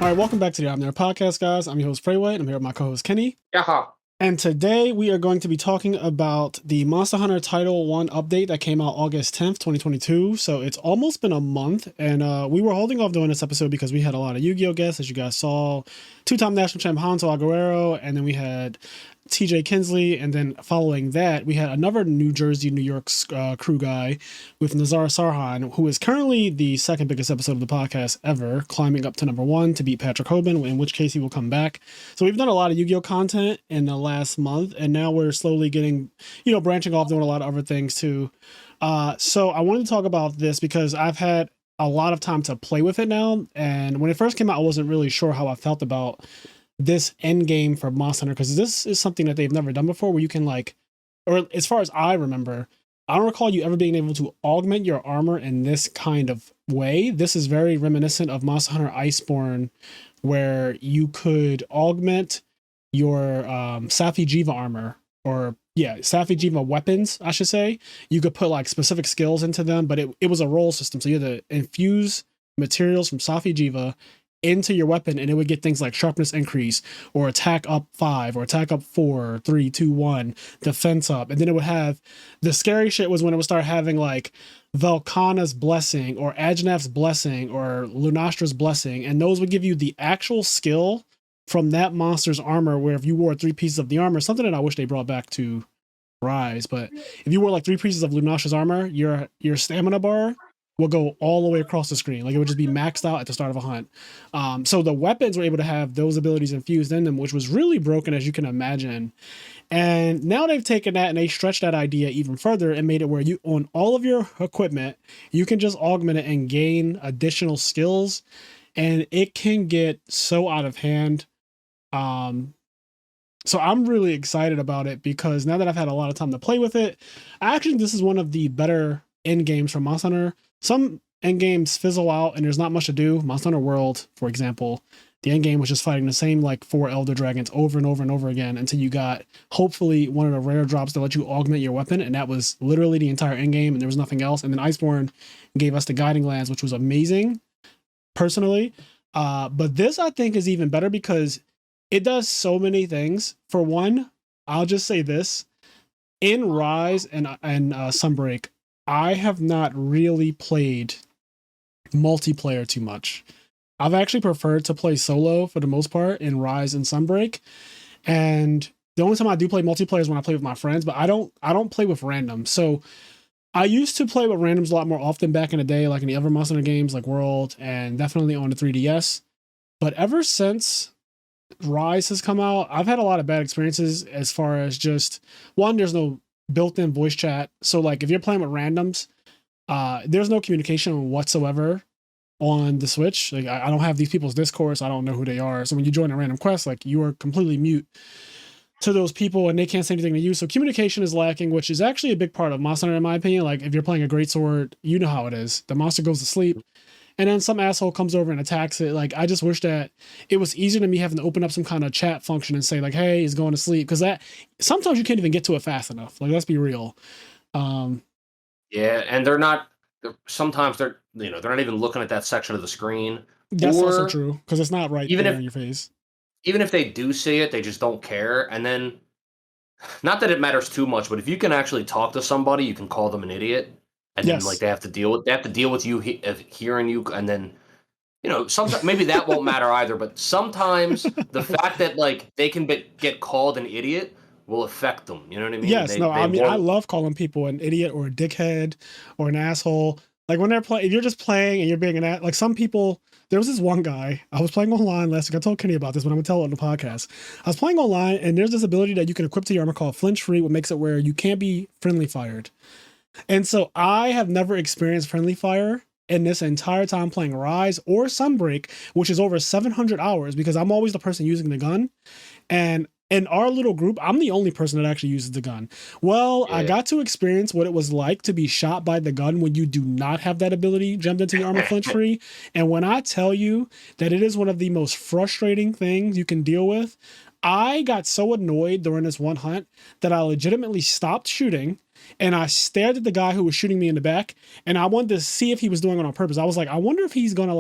right, welcome back to the IMNerd podcast, guys. I'm your host, Freyway. I'm here with my co-host, Kenny. Yaha. And today we are going to be talking about the Monster Hunter Title 1 update that came out August 10th, 2022. So it's almost been a month, and we were holding off doing this episode because we had a lot of Yu-Gi-Oh! Guests, as you guys saw. Two-time national champ Hanzo Aguero, and then we had TJ Kinsley, and then following that, we had another New Jersey, New York crew guy with Nazar Sarhan, who is currently the second biggest episode of the podcast ever, climbing up to number 1 to beat Patrick Hoban, in which case he will come back. So we've done a lot of Yu-Gi-Oh! Content in the last month, and now we're slowly getting, branching off, doing a lot of other things too. So I wanted to talk about this because I've had a lot of time to play with it now, and when it first came out, I wasn't really sure how I felt about this end game for Monster Hunter, because this is something that they've never done before, where you can or as far as I remember, I don't recall you ever being able to augment your armor in this kind of way. This is very reminiscent of Monster Hunter Iceborne, where you could augment your Safi Jiva armor, or Safi Jiva weapons, I should say. You could put specific skills into them, but it was a roll system, so you had to infuse materials from Safi Jiva into your weapon, and it would get things like sharpness increase, or attack up 5, or attack up 4, 3, 2, 1, defense up. And then it would have, the scary shit was when it would start having Velkhana's blessing, or Ajnaf's blessing, or Lunastra's blessing, and those would give you the actual skill from that monster's armor, where if you wore 3 pieces of the armor, something that I wish they brought back to Rise, but if you wore 3 pieces of Lunastra's armor, your stamina bar will go all the way across the screen. It would just be maxed out at the start of a hunt. So the weapons were able to have those abilities infused in them, which was really broken, as you can imagine. And now they've taken that and they stretched that idea even further and made it where you, on all of your equipment, you can just augment it and gain additional skills. And it can get so out of hand. So I'm really excited about it, because now that I've had a lot of time to play with it, I actually think this is one of the better end games for Monster Hunter. Some end games fizzle out and there's not much to do. Monster Hunter World, for example, the end game was just fighting the same 4 Elder Dragons over and over and over again until you got hopefully one of the rare drops to let you augment your weapon, and that was literally the entire end game, and there was nothing else. And then Iceborne gave us the Guiding Lands, which was amazing, personally. But this, I think, is even better because it does so many things. For one, I'll just say this: in Rise and Sunbreak, I have not really played multiplayer too much. I've actually preferred to play solo for the most part in Rise and Sunbreak. And the only time I do play multiplayer is when I play with my friends, but I don't play with randoms. So I used to play with randoms a lot more often back in the day, like in the other Monster Hunter games like World, and definitely on the 3DS. But ever since Rise has come out, I've had a lot of bad experiences, as far as just, one, there's no built-in voice chat. So if you're playing with randoms, there's no communication whatsoever on the Switch. I don't have these people's discourse. I don't know who they are. So when you join a random quest, you are completely mute to those people and they can't say anything to you. So communication is lacking, which is actually a big part of Monster Hunter, in my opinion. If you're playing a greatsword, you know how it is. The monster goes to sleep, and then some asshole comes over and attacks it. I just wish that it was easier to me having to open up some kind of chat function and say hey, he's going to sleep. Because that, sometimes you can't even get to it fast enough. Let's be real. Yeah, and sometimes they're not even looking at that section of the screen. That's also true, because it's not right there in your face. Even if they do see it, they just don't care. And then, not that it matters too much, but if you can actually talk to somebody, you can call them an idiot. And then they have to deal with you hearing you, and then sometimes maybe that won't matter either. But sometimes the fact that they can get called an idiot will affect them. You know what I mean? Yes, I love calling people an idiot or a dickhead or an asshole. When they're playing, if you're just playing and you're being some people. There was this one guy, I was playing online last week. I told Kenny about this, but I'm gonna tell it on the podcast. I was playing online, and there's this ability that you can equip to your armor called Flinch Free, what makes it where you can't be friendly fired. And so I have never experienced friendly fire in this entire time playing Rise or Sunbreak, which is over 700 hours, because I'm always the person using the gun. And in our little group, I'm the only person that actually uses the gun. Well, I got to experience what it was like to be shot by the gun when you do not have that ability jammed into your armor flinch free. And when I tell you that it is one of the most frustrating things you can deal with, I got so annoyed during this one hunt that I legitimately stopped shooting, and I stared at the guy who was shooting me in the back, and I wanted to see if he was doing it on purpose. I was like, I wonder if he's gonna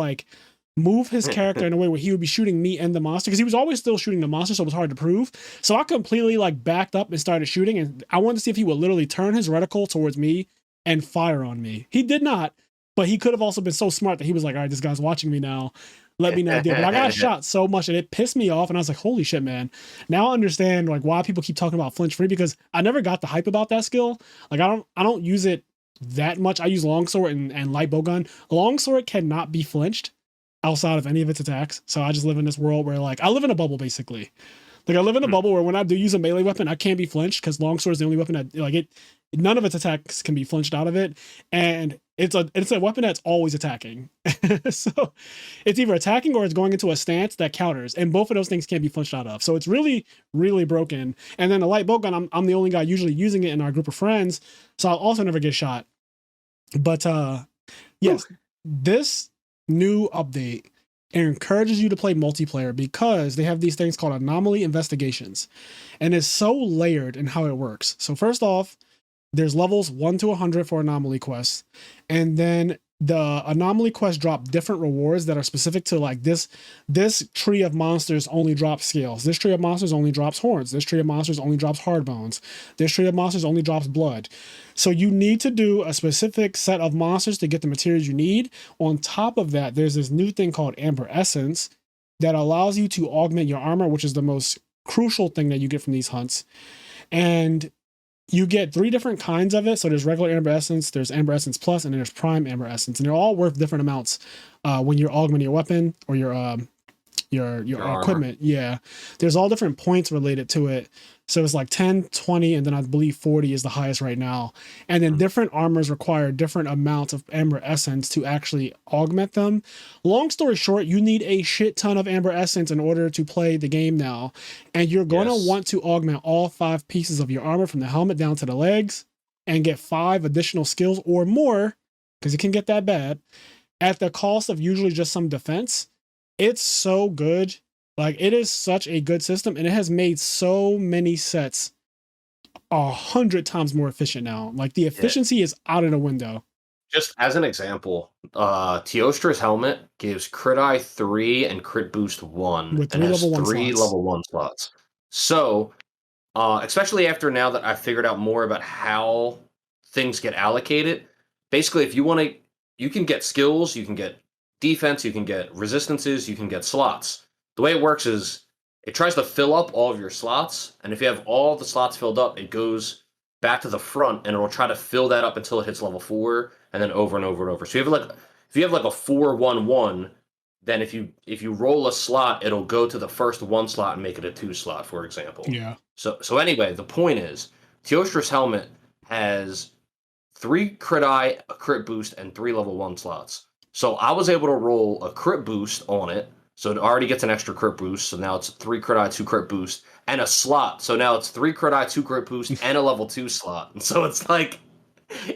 move his character in a way where he would be shooting me and the monster, because he was always still shooting the monster, so it was hard to prove. So I completely like backed up and started shooting, and I wanted to see if he would literally turn his reticle towards me and fire on me. He did not, but he could have also been so smart that he was like, all right, this guy's watching me now. Let me not do it. But I got shot so much and it pissed me off. And I was like, holy shit, man. Now I understand like why people keep talking about flinch free, because I never got the hype about that skill. Like I don't use it that much. I use longsword and light bowgun. Longsword cannot be flinched outside of any of its attacks. So I just live in this world where like I live in a bubble basically. Like I live in a bubble where when I do use a melee weapon, I can't be flinched because longsword is the only weapon that like it. None of its attacks can be flinched out of it, and it's a weapon that's always attacking. So it's either attacking or it's going into a stance that counters, and both of those things can't be flinched out of. So it's really really broken. And then the light bowgun, I'm the only guy usually using it in our group of friends, so I'll also never get shot. But yes, this new update encourages you to play multiplayer because they have these things called Anomaly Investigations, and it's so layered in how it works. So first off, there's levels 1 to 100 for anomaly quests, and then the anomaly quests drop different rewards that are specific to like this tree of monsters only drops scales, this tree of monsters only drops horns, this tree of monsters only drops hard bones, this tree of monsters only drops blood. So you need to do a specific set of monsters to get the materials you need. On top of that, there's this new thing called Amber Essence that allows you to augment your armor, which is the most crucial thing that you get from these hunts. And you get 3 different kinds of it. So there's regular Amber Essence, there's Amber Essence Plus, and then there's Prime Amber Essence. And they're all worth different amounts when you're augmenting your weapon or your equipment. Yeah. There's all different points related to it. So it's like 10, 20, and then I believe 40 is the highest right now. And then different armors require different amounts of Amber Essence to actually augment them. Long story short, you need a shit ton of Amber Essence in order to play the game now. And you're going to want to augment all 5 pieces of your armor from the helmet down to the legs and get 5 additional skills or more, because it can get that bad, at the cost of usually just some defense. It's so good. Like, it is such a good system, and it has made so many sets 100 times more efficient now. Like, the efficiency is out of the window. Just as an example, Teostra's helmet gives crit eye 3 and crit boost 1, with 3 and has level 1 3 slots. level 1 slots. So, especially after now that I figured out more about how things get allocated, basically, if you want to, you can get skills, you can get defense, you can get resistances, you can get slots. The way it works is it tries to fill up all of your slots, and if you have all the slots filled up, it goes back to the front and it'll try to fill that up until it hits level 4, and then over and over and over. So if you have like a 4-1-1, then if you roll a slot, it'll go to the first 1 slot and make it a 2 slot, for example. Yeah. So anyway, the point is Teostra's helmet has 3 crit eye, a crit boost, and 3 level 1 slots. So I was able to roll a crit boost on it. So it already gets an extra crit boost. So now it's 3 crit eye, 2 crit boost, and a slot. So now it's 3 crit eye, 2 crit boost, and a level 2 slot. And so it's like,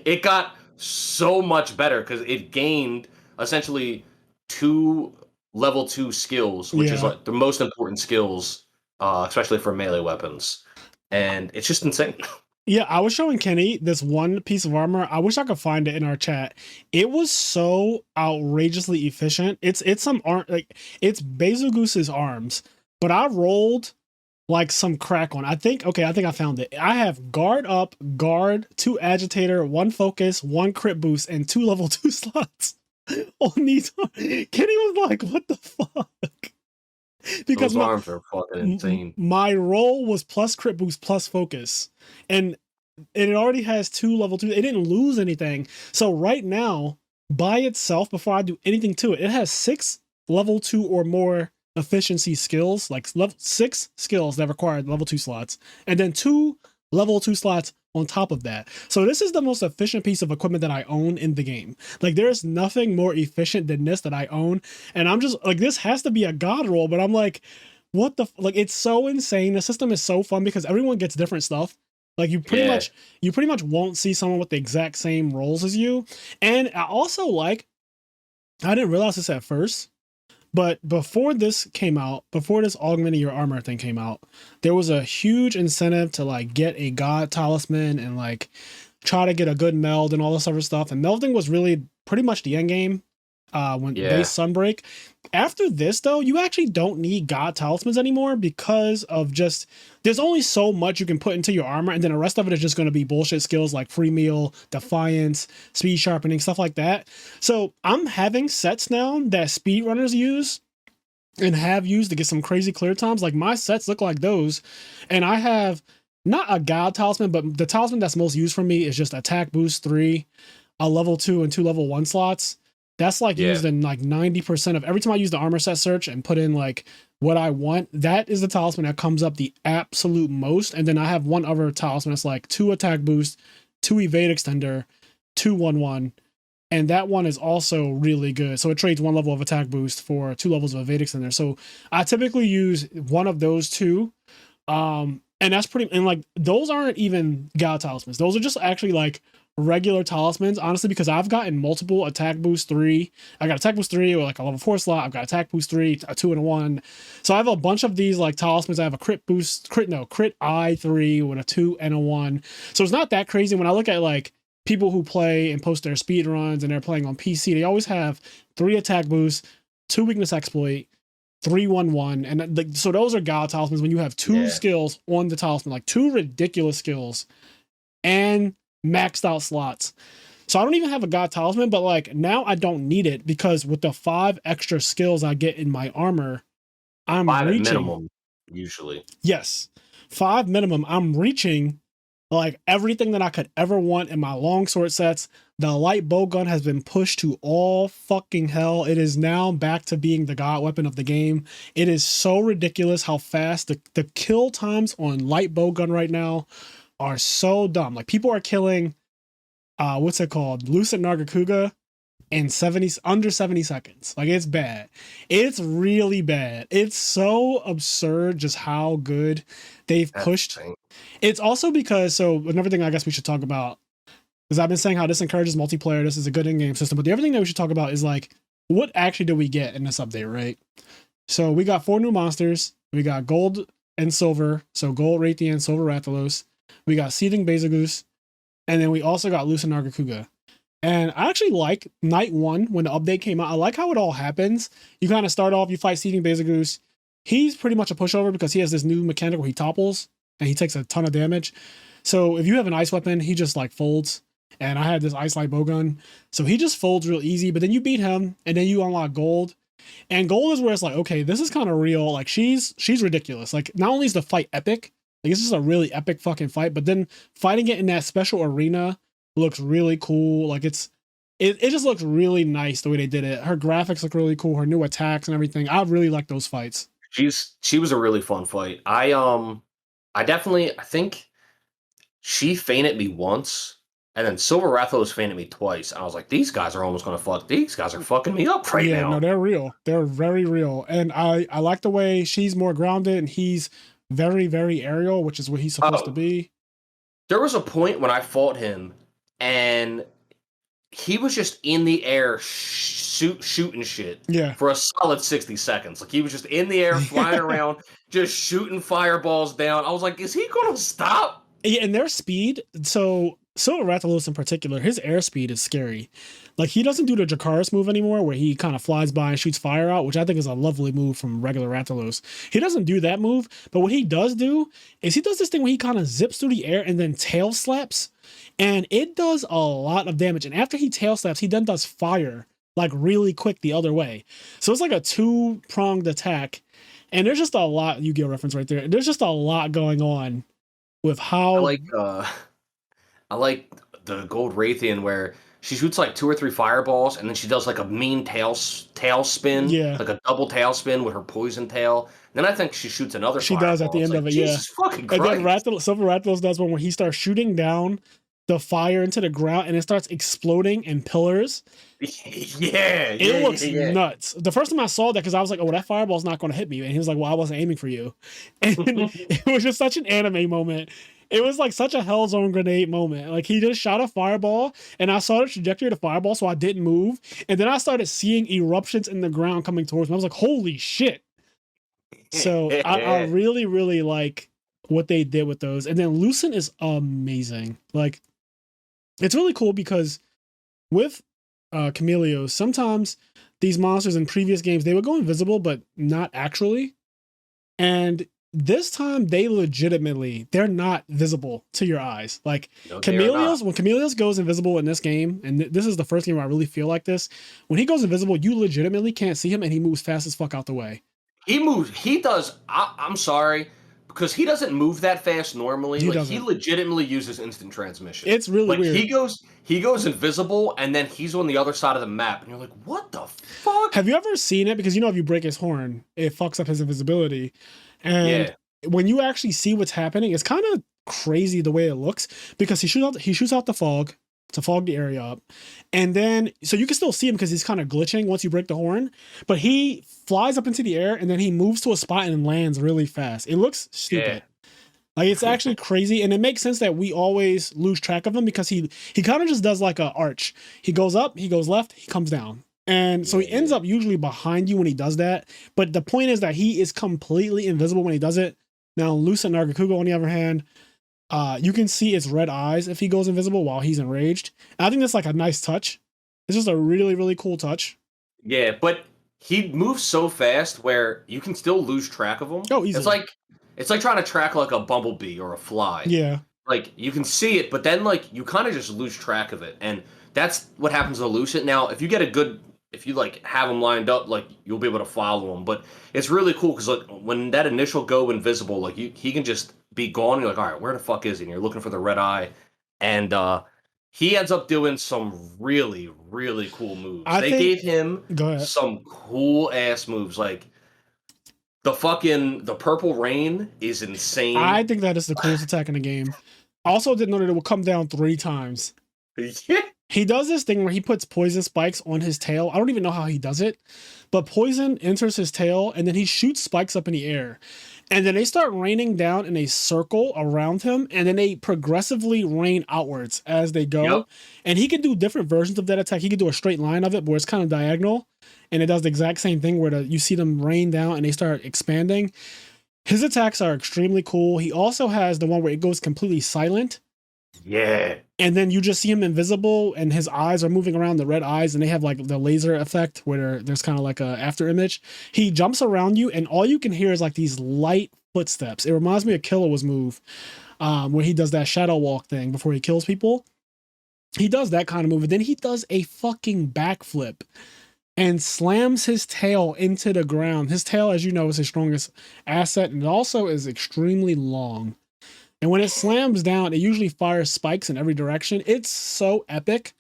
it got so much better because it gained essentially 2 level 2 skills, which is like the most important skills, especially for melee weapons. And it's just insane. Yeah, I was showing Kenny this one piece of armor. I wish I could find it in our chat. It was so outrageously efficient. It's some arm, like it's Betelgeuse's arms, but I rolled like some crack on. I think I found it. I have guard up, guard, 2 agitator, 1 focus, 1 crit boost, and 2 level 2 slots on these. Kenny was like, "What the fuck?" Because those arms are fucking insane. My roll was plus crit boost plus focus, and it already has 2 level 2. It didn't lose anything. So right now, by itself, before I do anything to it, it has 6 level 2 or more efficiency skills, like 6 skills that require level 2 slots, and then 2 level 2 slots on top of that. So this is the most efficient piece of equipment that I own in the game. Like, there's nothing more efficient than this that I own. And I'm just like, this has to be a god roll, but I'm like, what the like, it's so insane. The system is so fun because everyone gets different stuff. Like, you pretty much won't see someone with the exact same rolls as you. And I also like, I didn't realize this at first, but before this came out, before this augmenting your armor thing came out, there was a huge incentive to like get a god talisman and like try to get a good meld and all this other stuff. And melding was really pretty much the end game. when Yeah. base Sunbreak. After this, though, you actually don't need God talismans anymore because of just there's only so much you can put into your armor, and then the rest of it is just going to be bullshit skills like free meal, defiance, speed sharpening, stuff like that. So I'm having sets now that speedrunners use and have used to get some crazy clear times. Like my sets look like those, and I have not a God talisman, but the talisman that's most used for me is just attack boost 3, a level 2 and 2 level 1 slots. That's like used in like 90% of every time I use the armor set search and put in like what I want. That is the talisman that comes up the absolute most. And then I have one other talisman that's like 2 attack boost, 2 evade extender, 2/1/1. And that one is also really good. So it trades 1 level of attack boost for 2 levels of evade extender. So I typically use one of those two. And that's pretty, and like those aren't even God talismans. Those are just actually like regular talismans, honestly, because I've gotten multiple attack boost 3. I got attack boost 3 or like a level 4 slot. I've got attack boost 3, a 2 and a 1. So I have a bunch of these like talismans. I have a crit boost, crit I 3 with a 2 and a 1. So it's not that crazy. When I look at like people who play and post their speed runs and they're playing on PC, they always have 3 attack boosts, 2 weakness exploit, 3/1/1, and like so those are God talismans when you have 2 skills on the talisman, like 2 ridiculous skills and maxed out slots. So I don't even have a God talisman, but like now I don't need it because with the 5 extra skills I get in my armor, I'm 5 reaching at minimum usually. Yes, 5 minimum. I'm reaching like everything that I could ever want in my longsword sets. The light bow gun has been pushed to all fucking hell. It is now back to being the god weapon of the game. It is so ridiculous how fast the kill times on light bow gun right now are so dumb. Like people are killing what's it called? Lucent Nargacuga in under 70 seconds. Like it's bad. It's really bad. It's so absurd just how good they've pushed. It's also because, so another thing I guess we should talk about, because I've been saying how this encourages multiplayer, this is a good in-game system, but the other thing that we should talk about is like, what actually do we get in this update, right? So we got 4 new monsters. We got gold and silver. So gold Raytheon, silver Rathalos. We got seething Bezagoose. And then we also got Lucent Nargacuga. And I actually like night 1 when the update came out. I like how it all happens. You kind of start off, you fight seething Bezagoose. He's pretty much a pushover because he has this new mechanic where he topples and he takes a ton of damage. So if you have an ice weapon, he just like folds. And I had this ice light bowgun, so he just folds real easy. But then you beat him, and then you unlock gold. And gold is where it's like, okay, this is kind of real. Like she's ridiculous. Like not only is the fight epic, like it's just a really epic fucking fight, but then fighting it in that special arena looks really cool. Like it just looks really nice the way they did it. Her graphics look really cool. Her new attacks and everything. I really like those fights. She was a really fun fight. I think she fainted me once, and then Silver Rathalos fainted me twice. I was like, these guys are almost gonna fuck. These guys are fucking me up right now. Yeah, no, they're real. They're very real. And I like the way she's more grounded and he's very, very aerial, which is what he's supposed to be. There was a point when I fought him, and he was just in the air shooting shit for a solid 60 seconds. Like he was just in the air flying around, just shooting fireballs down. I was like, is he gonna stop? Yeah, and their speed, so Silver Rathalos in particular, his airspeed is scary. Like he doesn't do the Dracarys move anymore where he kind of flies by and shoots fire out, which I think is a lovely move from regular Rathalos. He doesn't do that move, but what he does do is he does this thing where he kind of zips through the air and then tail slaps, and it does a lot of damage. And after he tail slaps, he then does fire like really quick the other way. So it's like a 2-pronged attack, and there's just a lot, Yu-Gi-Oh reference right there. There's just a lot going on with how I like the gold Raytheon where she shoots like 2 or 3 fireballs and then she does like a mean tail spin, like a double tail spin with her poison tail. And then I think she shoots another. She does at the end of it, Jesus fucking Christ. And then Silver Rathalos does one where he starts shooting down the fire into the ground and it starts exploding in pillars. It looks nuts. The first time I saw that, because I was like, oh, that fireball's not going to hit me. And he was like, well, I wasn't aiming for you. And it was just such an anime moment. It was like such a Hellzone grenade moment. Like he just shot a fireball and I saw the trajectory of the fireball, so I didn't move. And then I started seeing eruptions in the ground coming towards me. I was like, holy shit. So I really, really like what they did with those. And then Lucent is amazing. Like, it's really cool because with Chameleos, sometimes these monsters in previous games, they would go invisible, but not actually. And this time they legitimately, they're not visible to your eyes. Like No, they are not. Chameleos, when Chameleos goes invisible in this game, and this is the first game where I really feel like this, when he goes invisible, you legitimately can't see him and he moves fast as fuck out the way. He moves. He does. I'm sorry, because he doesn't move that fast normally. He Like he doesn't. legitimately uses instant transmission. It's really Like weird. he goes invisible, and then he's on the other side of the map, and you're like, what the fuck? Have you ever seen it? Because you know, if you break his horn, it fucks up his invisibility. And Yeah. when you actually see what's happening, it's kind of crazy the way it looks because he shoots out the fog to fog the area up. And then so you can still see him because he's kind of glitching once you break the horn, but he flies up into the air and then he moves to a spot and lands really fast. It looks stupid. Yeah. Like it's actually crazy, and it makes sense that we always lose track of him because he kind of just does like a arch. He goes up, he goes left, he comes down. And so he ends up usually behind you when he does that. But the point is that he is completely invisible when he does it. Now, Lucent Nargacuga, on the other hand, you can see its red eyes if he goes invisible while he's enraged. And I think that's like a nice touch. It's just a really, really cool touch. Yeah, but he moves so fast where you can still lose track of him. Oh, easily. It's like trying to track like a bumblebee or a fly. Yeah. Like you can see it, but then like you kind of just lose track of it, and that's what happens to Lucent. Now, if you like have him lined up, like you'll be able to follow him. But it's really cool because like when that initial go invisible, like he can just be gone. And you're like, all right, where the fuck is he? And you're looking for the red eye, and he ends up doing some really really cool moves. They gave him some cool ass moves, like the purple rain is insane. I think that is the coolest attack in the game. I also didn't know that it would come down 3 times. Yeah. He does this thing where he puts poison spikes on his tail. I don't even know how he does it, but poison enters his tail and then he shoots spikes up in the air. And then they start raining down in a circle around him, and then they progressively rain outwards as they go. Yep. And he can do different versions of that attack. He can do a straight line of it where it's kind of diagonal, and it does the exact same thing where you see them rain down and they start expanding. His attacks are extremely cool. He also has the one where it goes completely silent. Yeah. And then you just see him invisible and his eyes are moving around, the red eyes, and they have like the laser effect where there's kind of like a after image. He jumps around you and all you can hear is like these light footsteps. It reminds me of Killua's move where he does that shadow walk thing before he kills people. He does that kind of move, and then he does a fucking backflip and slams his tail into the ground. His tail, as you know, is his strongest asset, and it also is extremely long. And when it slams down, it usually fires spikes in every direction. It's so epic.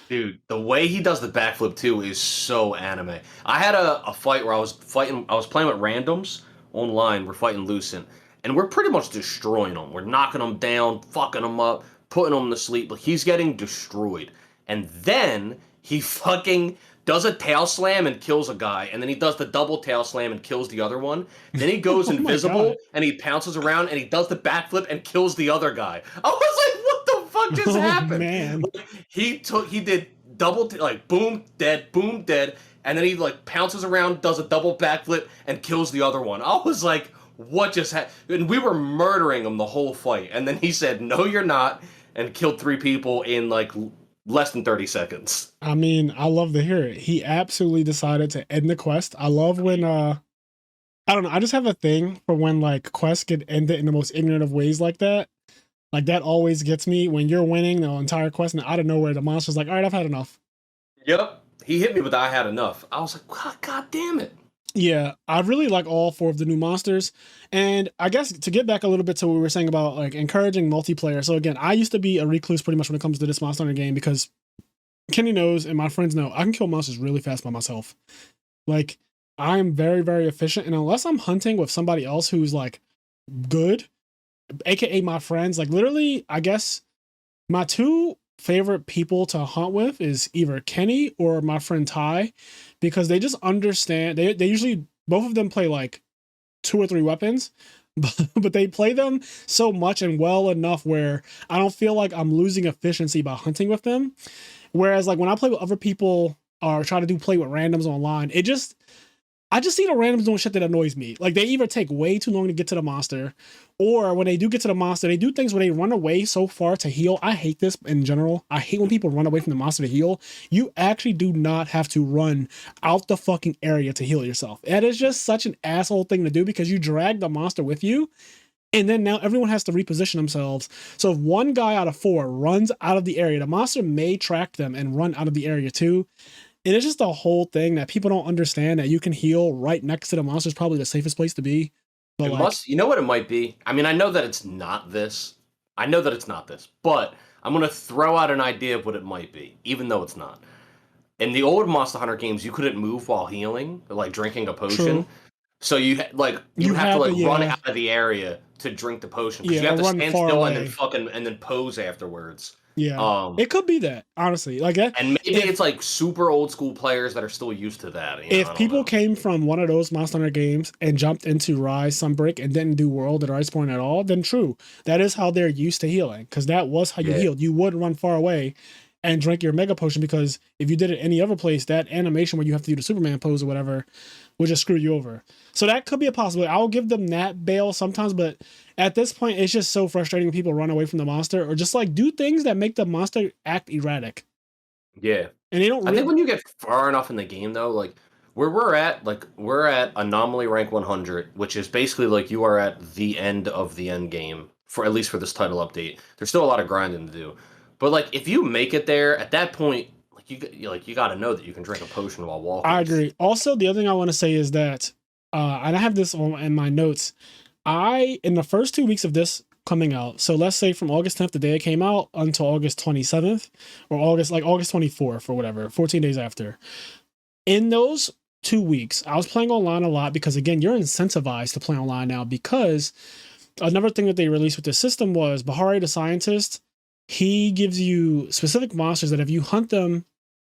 Dude, the way he does the backflip too is so anime. I had a fight where I was playing with randoms online. We're fighting Lucent, and we're pretty much destroying them. We're knocking them down, fucking them up, putting them to sleep. But he's getting destroyed. And then he fucking does a tail slam and kills a guy, and then he does the double tail slam and kills the other one. Then he goes invisible and he pounces around and he does the backflip and kills the other guy. I was like, what the fuck just happened? Man. He did double like boom dead, and then he like pounces around, does a double backflip and kills the other one. I was like, what just happened? And we were murdering him the whole fight, and then he said, no, you're not, and killed 3 people in like less than 30 seconds. I mean, I love to hear it. He absolutely decided to end the quest. I love when I don't know, I just have a thing for when like quests get ended in the most ignorant of ways like that. Like that always gets me when you're winning the entire quest and out of nowhere the monster's like, all right, I've had enough. Yep. He hit me with I had enough. I was like, God damn it. Yeah, I really like all 4 of the new monsters. And I guess to get back a little bit to what we were saying about like encouraging multiplayer. So again, I used to be a recluse pretty much when it comes to this Monster Hunter game because Kenny knows and my friends know I can kill monsters really fast by myself. Like I'm very, very efficient. And unless I'm hunting with somebody else who's like good, aka my friends, like literally, I guess my 2 favorite people to hunt with is either Kenny or my friend Ty, because they just understand. They usually both of them play like 2 or 3 weapons, but they play them so much and well enough where I don't feel like I'm losing efficiency by hunting with them. Whereas like when I play with other people or try to play with randoms online, I just see the randoms doing shit that annoys me. Like they either take way too long to get to the monster, or when they do get to the monster, they do things where they run away so far to heal. I hate this in general. I hate when people run away from the monster to heal. You actually do not have to run out the fucking area to heal yourself. That is just such an asshole thing to do because you drag the monster with you. And then now everyone has to reposition themselves. So if one guy out of 4 runs out of the area, the monster may track them and run out of the area too. It is just a whole thing that people don't understand, that you can heal right next to the monster is probably the safest place to be. But it must, you know what it might be? I mean, I know that it's not this. But I'm going to throw out an idea of what it might be, even though it's not. In the old Monster Hunter games, you couldn't move while healing, like drinking a potion. True. So you have to run out of the area to drink the potion, because you have to stand still and then pose afterwards. Yeah, it could be that, honestly. Like, and maybe it's like super old school players that are still used to that. If people came from one of those Monster Hunter games and jumped into Rise, Sunbreak, and didn't do World at Iceborne at all, then true, that is how they're used to healing, because that was how you healed. You would run far away and drink your mega potion, because if you did it any other place, that animation where you have to do the Superman pose or whatever would just screw you over. So that could be a possibility. I'll give them that bail sometimes, but at this point, it's just so frustrating when people run away from the monster or just like do things that make the monster act erratic. Yeah. And they don't I think when you get far enough in the game though, like where we're at Anomaly rank 100, which is basically like you are at the end of the end game, for at least for this title update. There's still a lot of grinding to do. But like if you make it there at that point, you got to know that you can drink a potion while walking. I agree. Also, the other thing I want to say is that, and I have this in my notes, in the first 2 weeks of this coming out, so let's say from August 10th, the day it came out, until August 27th, or August 24th or whatever, 14 days after. In those 2 weeks, I was playing online a lot because, again, you're incentivized to play online now, because another thing that they released with this system was Bahari the Scientist. He gives you specific monsters that if you hunt them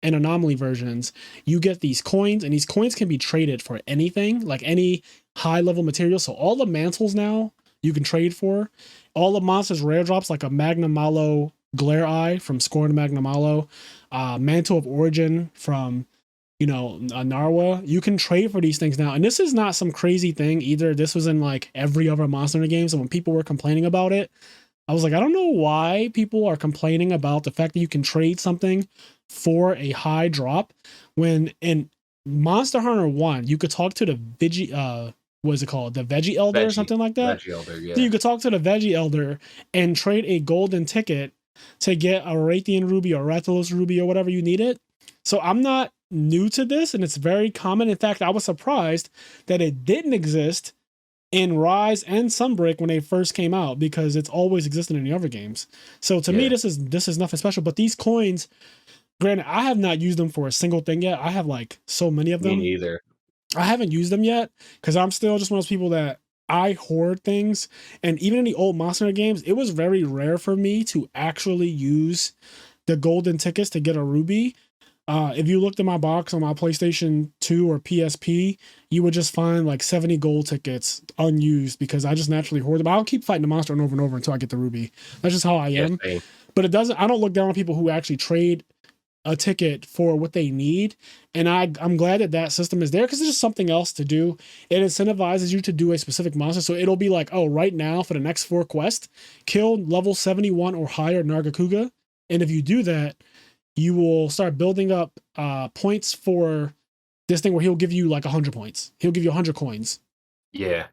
in Anomaly versions, you get these coins, and these coins can be traded for anything, like any high level material. So all the mantles now you can trade for. All the monsters rare drops, like a Magna Malo Glare Eye from Scorn Magna Malo, Mantle of Origin from, Narwa. You can trade for these things now. And this is not some crazy thing either. This was in like every other Monster Hunter game. So when people were complaining about it, I was like, I don't know why people are complaining about the fact that you can trade something for a high drop, when in Monster Hunter 1, you could talk to the what is it called? The Veggie Elder or something like that? Veggie Elder, yeah. So you could talk to the Veggie Elder and trade a golden ticket to get a Raytheon Ruby or Rathalos Ruby or whatever you needed. So I'm not new to this, and it's very common. In fact, I was surprised that it didn't exist in Rise and Sunbreak when they first came out, because it's always existed in the other games. So to me, this is nothing special. But these coins, granted, I have not used them for a single thing yet. I have like so many of them. Me neither. I haven't used them yet because I'm still just one of those people that I hoard things. And even in the old Monster Hunter games, it was very rare for me to actually use the golden tickets to get a ruby. If you looked at my box on my PlayStation 2 or PSP, you would just find like 70 gold tickets unused, because I just naturally hoard them. I'll keep fighting the monster over and over until I get the ruby. That's just how I am. Yes, but I don't look down on people who actually trade a ticket for what they need. And I'm glad that system is there, because it's just something else to do. It incentivizes you to do a specific monster. So it'll be like, oh, right now for the next 4 quests, kill level 71 or higher Nargacuga. And if you do that, you will start building up points for this thing where he'll give you like 100 points. He'll give you 100 coins. Yeah.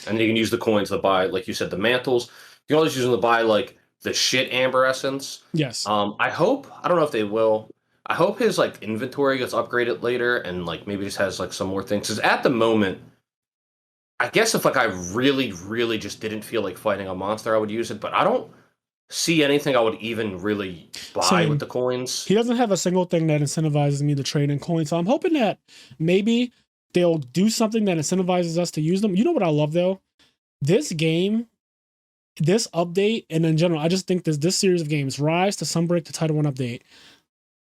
And you can use the coins to buy, like you said, the mantles. You can always use them to buy like the shit Amber Essence. Yes. I don't know if they will. I hope his like inventory gets upgraded later, and like maybe just has like some more things. Because at the moment, I guess if like I really, really just didn't feel like fighting a monster, I would use it. But I don't see anything I would even really buy with the coins. He doesn't have a single thing that incentivizes me to trade in coins. So I'm hoping that maybe they'll do something that incentivizes us to use them. You know what I love though? This game, this update, and in general, I just think this series of games, Rise to Sunbreak to Title 1 update,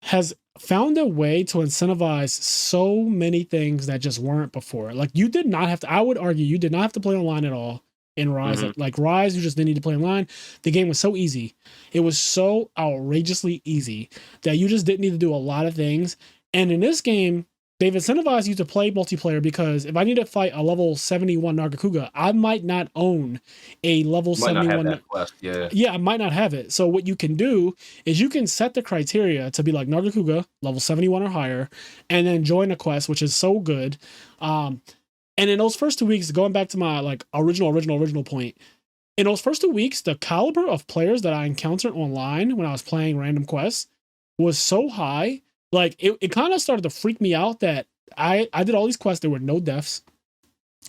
has found a way to incentivize so many things that just weren't before. Like you did not have to, I would argue you did not have to play online at all in Rise. Mm-hmm. Like Rise, you just didn't need to play online. The game was so easy. It was so outrageously easy that you just didn't need to do a lot of things. And in this game, they've incentivized you to play multiplayer because if I need to fight a level 71 Nargacuga, I might not own a level You might not have 71. that quest. Yeah. Yeah, I might not have it. So what you can do is you can set the criteria to be like Nargacuga, level 71 or higher, and then join a quest, which is so good. And in those first 2 weeks, going back to my like original point, in those first 2 weeks, the caliber of players that I encountered online when I was playing random quests was so high. Like it kind of started to freak me out that I did all these quests. There were no deaths.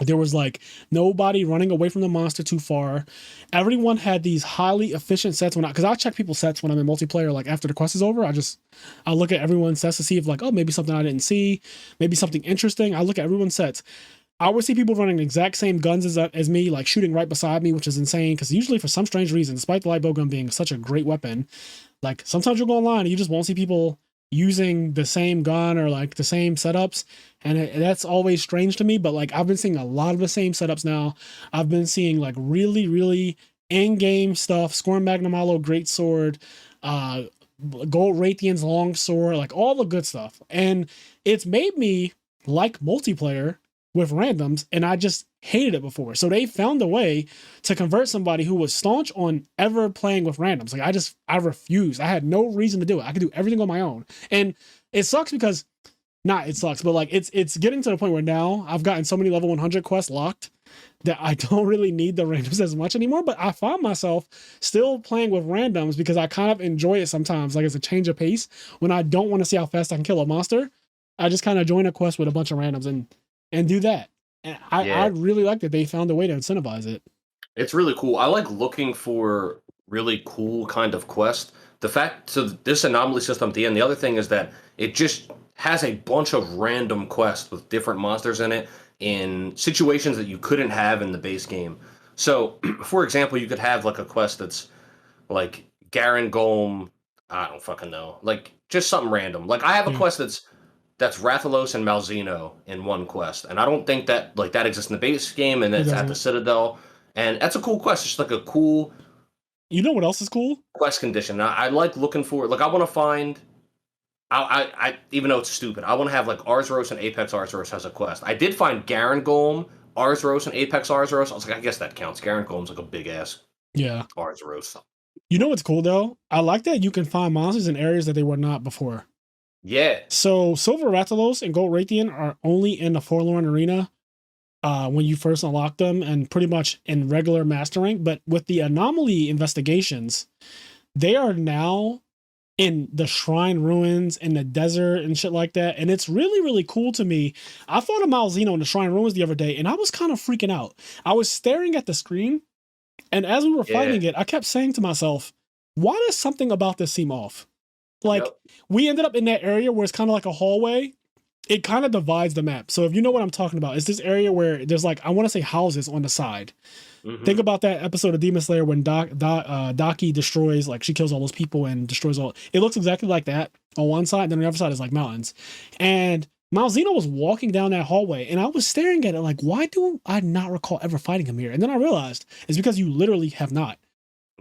There was like nobody running away from the monster too far. Everyone had these highly efficient sets because I check people's sets when I'm in multiplayer. Like after the quest is over, I look at everyone's sets to see if like, oh, maybe something I didn't see, maybe something interesting. I look at everyone's sets. I would see people running the exact same guns as me, like shooting right beside me, which is insane. Because usually, for some strange reason, despite the light bow gun being such a great weapon, like sometimes you'll go online and you just won't see people using the same gun or like the same setups, and that's always strange to me. But like I've been seeing a lot of the same setups now. I've been seeing like really, really in-game stuff: Scorn Magnum Hollow Great Sword, Gold Raytheon's Long Sword, like all the good stuff, and it's made me like multiplayer with randoms, and I just hated it before. So they found a way to convert somebody who was staunch on ever playing with randoms. Like I refused. I had no reason to do it. I could do everything on my own. And it sucks because not it sucks, but like it's getting to the point where now I've gotten so many level 100 quests locked that I don't really need the randoms as much anymore. But I find myself still playing with randoms because I kind of enjoy it sometimes. Like it's a change of pace. When I don't want to see how fast I can kill a monster, I just kind of join a quest with a bunch of randoms and do that. And I really like that they found a way to incentivize it. It's really cool. I like looking for really cool kind of quest. So this anomaly system at the end, the other thing is that it just has a bunch of random quests with different monsters in it in situations that you couldn't have in the base game. So, for example, you could have like a quest that's like Garen Golem, I don't fucking know, like just something random. Like I have a quest that's Rathalos and Malzeno in one quest, and I don't think that like that exists in the base game, and it's at the Citadel, and that's a cool quest. It's like a cool. You know what else is cool? Quest condition. I like looking for like I want to find. I even though it's stupid, I want to have like Arzuros and Apex Arzuros has a quest. I did find Garen Golem, Arzuros, and Apex Arzuros. I was like, I guess that counts. Garen Golem's like a big ass. Arzuros. You know what's cool though? I like that you can find monsters in areas that they were not before. Yeah. So Silver Rathalos and Gold Raytheon are only in the Forlorn Arena when you first unlock them, and pretty much in regular master rank. But with the Anomaly Investigations, they are now in the Shrine Ruins in the desert and shit like that. And it's really, really cool to me. I fought a Malzeno in the Shrine Ruins the other day, and I was kind of freaking out. I was staring at the screen, and as we were fighting it, I kept saying to myself, why does something about this seem off? Like, we ended up in that area where it's kind of like a hallway. It kind of divides the map. So if you know what I'm talking about, it's this area where there's like, I want to say houses on the side. Mm-hmm. Think about that episode of Demon Slayer when Daki destroys, like she kills all those people and destroys all. It looks exactly like that on one side, and then on the other side is like mountains. And Malzeno was walking down that hallway, and I was staring at it like, why do I not recall ever fighting him here? And then I realized it's because you literally have not.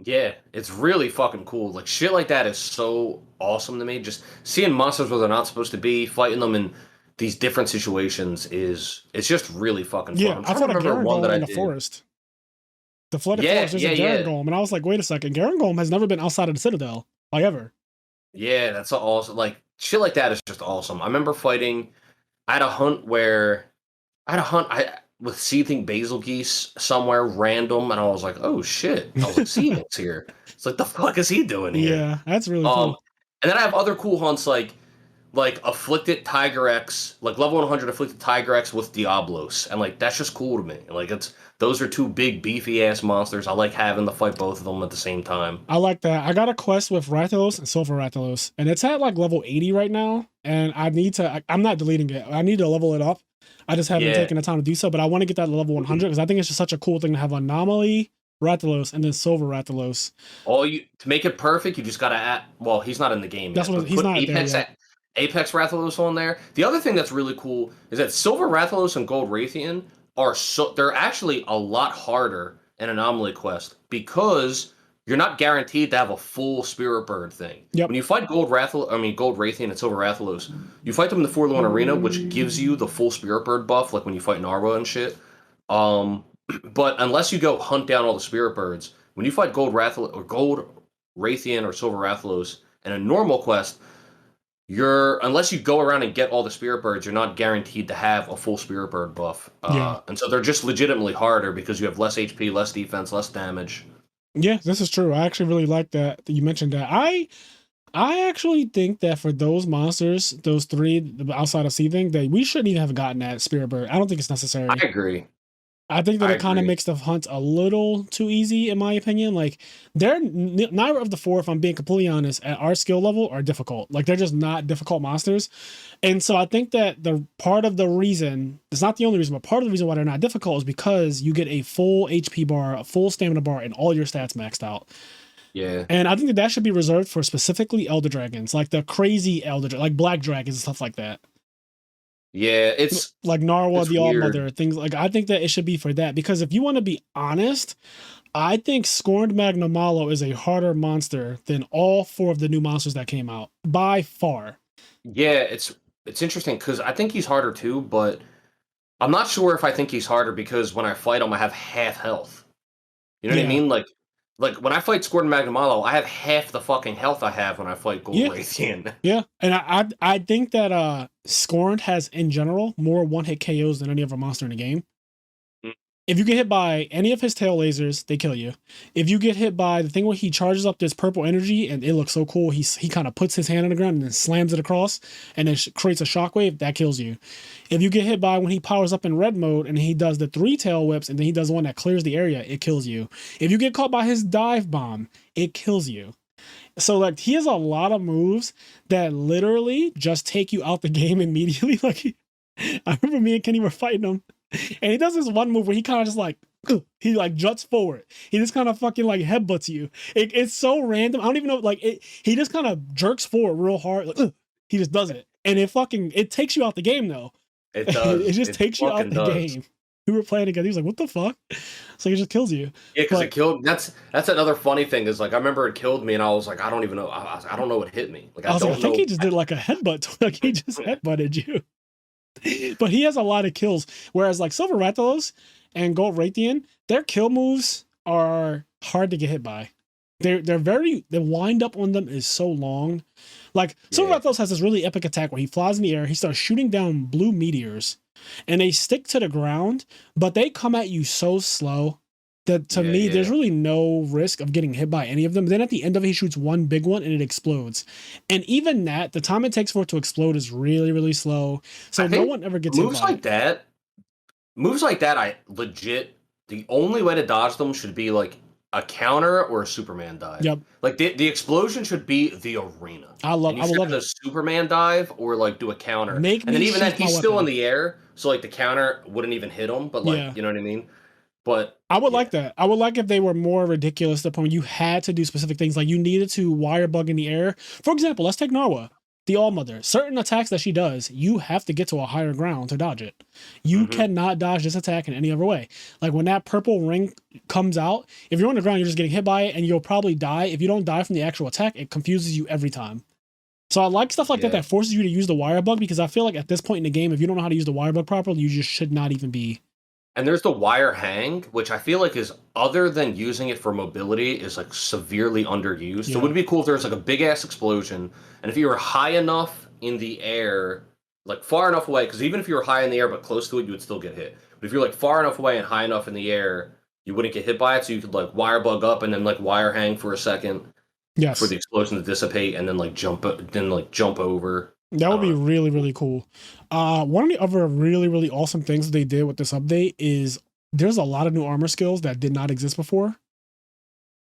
Yeah, it's really fucking cool. Like shit like that is so awesome to me. Just seeing monsters where they're not supposed to be, fighting them in these different situations it's just really fucking fun. Yeah, I fought a Garen Golem in the forest. The flooded forest, there's a Garen Golem, and I was like, wait a second, Garen Golem has never been outside of the Citadel, like ever. Yeah, that's awesome. Like shit like that is just awesome. I remember fighting. I had a hunt with seething basil geese somewhere random, and I was like, oh shit. I was like, seething's here. It's like, the fuck is he doing here? Yeah, that's really cool. And then I have other cool hunts like Afflicted Tiger X, like level 100 Afflicted Tiger X with Diablos, and like that's just cool to me. Like those are two big beefy ass monsters. I like having to fight both of them at the same time. I like that. I got a quest with Rathalos and Silver Rathalos, and it's at like level 80 right now, and I'm not deleting it. I need to level it up. I just haven't taken the time to do so, but I want to get that to level 100 because I think it's just such a cool thing to have Anomaly Rathalos and then Silver Rathalos. To make it perfect, you just gotta add. Well, he's not in the game. That's what he's not Apex there yet. Apex Rathalos on there. The other thing that's really cool is that Silver Rathalos and Gold Raytheon they're actually a lot harder in Anomaly Quest because you're not guaranteed to have a full Spirit Bird thing. Yep. When you fight Gold Wrathian and Silver Rathalos, you fight them in the Forlorn Arena, which gives you the full Spirit Bird buff, like when you fight Narwa and shit. But unless you go hunt down all the Spirit Birds, when you fight Gold Wrathian or Silver Rathalos in a normal quest, unless you go around and get all the Spirit Birds, you're not guaranteed to have a full Spirit Bird buff. And so they're just legitimately harder because you have less HP, less defense, less damage. Yeah, this is true. I actually really like that you mentioned that. I actually think that for those monsters, those three outside of Seething, that we shouldn't even have gotten that Spirit Bird. I don't think it's necessary. I agree. I think that it kind of makes the hunt a little too easy, in my opinion. Like, neither of the four, if I'm being completely honest, at our skill level are difficult. Like, they're just not difficult monsters. And so I think that the part of the reason, it's not the only reason, but part of the reason why they're not difficult is because you get a full HP bar, a full stamina bar, and all your stats maxed out. Yeah. And I think that should be reserved for specifically Elder Dragons, like the crazy like Black Dragons and stuff like that. Yeah, it's like Narwa, the weird. All-Mother, things like, I think that it should be for that, because if you want to be honest, I think Scorned Magnamalo is a harder monster than all four of the new monsters that came out, by far. Yeah, it's interesting because I think he's harder too, but I'm not sure if I think he's harder because when I fight him, I have half health. You know what I mean? Like when I fight Scorned Magnamalo, I have half the fucking health I have when I fight Gold Wrathian. Yeah, and I think that Scorned has in general more one-hit KOs than any other monster in the game. If you get hit by any of his tail lasers, they kill you. If you get hit by the thing where he charges up this purple energy and it looks so cool, he kind of puts his hand on the ground and then slams it across and then creates a shockwave, that kills you. If you get hit by when he powers up in red mode and he does the 3 tail whips and then he does one that clears the area, it kills you. If you get caught by his dive bomb, it kills you. So like he has a lot of moves that literally just take you out the game immediately. Like I remember me and Kenny were fighting him, and he does this one move where he kind of just like he like juts forward. He just kind of fucking like headbutts you. It's so random. I don't even know. Like he just kind of jerks forward real hard. Like, he just does it, and it takes you out the game though. It does. It just takes you out the game. We were playing together. He was like, "What the fuck?" So he just kills you. Yeah, because it killed. That's another funny thing is like I remember it killed me, and I was like, I don't even know. I don't know what hit me. Like I think he just did like a headbutt. Like he just headbutted you. But he has a lot of kills, whereas like Silver Rathalos and Gold Wrathian, their kill moves are hard to get hit by. The wind up on them is so long. Like Silver Rathalos has this really epic attack where he flies in the air, he starts shooting down blue meteors, and they stick to the ground, but they come at you so slow that to me, there's really no risk of getting hit by any of them. Then at the end of it, he shoots one big one and it explodes. And even that, the time it takes for it to explode is really, really slow. So no one ever gets moves like that. Moves like that, I legit, the only way to dodge them should be like a counter or a Superman dive. Yep. Like the explosion should be the arena. I love a Superman dive or like do a counter. And then even then he's still in the air, so like the counter wouldn't even hit him. But like you know what I mean. But I would like that. I would like if they were more ridiculous to the point you had to do specific things, like you needed to wire bug in the air. For example, let's take Narwa, the All-Mother. Certain attacks that she does, you have to get to a higher ground to dodge it. You cannot dodge this attack in any other way. Like when that purple ring comes out, if you're on the ground, you're just getting hit by it and you'll probably die. If you don't die from the actual attack, it confuses you every time. So I like stuff like that forces you to use the wire bug, because I feel like at this point in the game, if you don't know how to use the wire bug properly, you just should not even be. And there's the wire hang, which I feel like is, other than using it for mobility, is like severely underused. So it would be cool if there was like a big ass explosion, and if you were high enough in the air, like far enough away, because even if you were high in the air but close to it, you would still get hit. But if you're like far enough away and high enough in the air, you wouldn't get hit by it. So you could like wire bug up and then like wire hang for a second, for the explosion to dissipate, and then like jump over. That would be really, really cool. One of the other really, really awesome things they did with this update is there's a lot of new armor skills that did not exist before.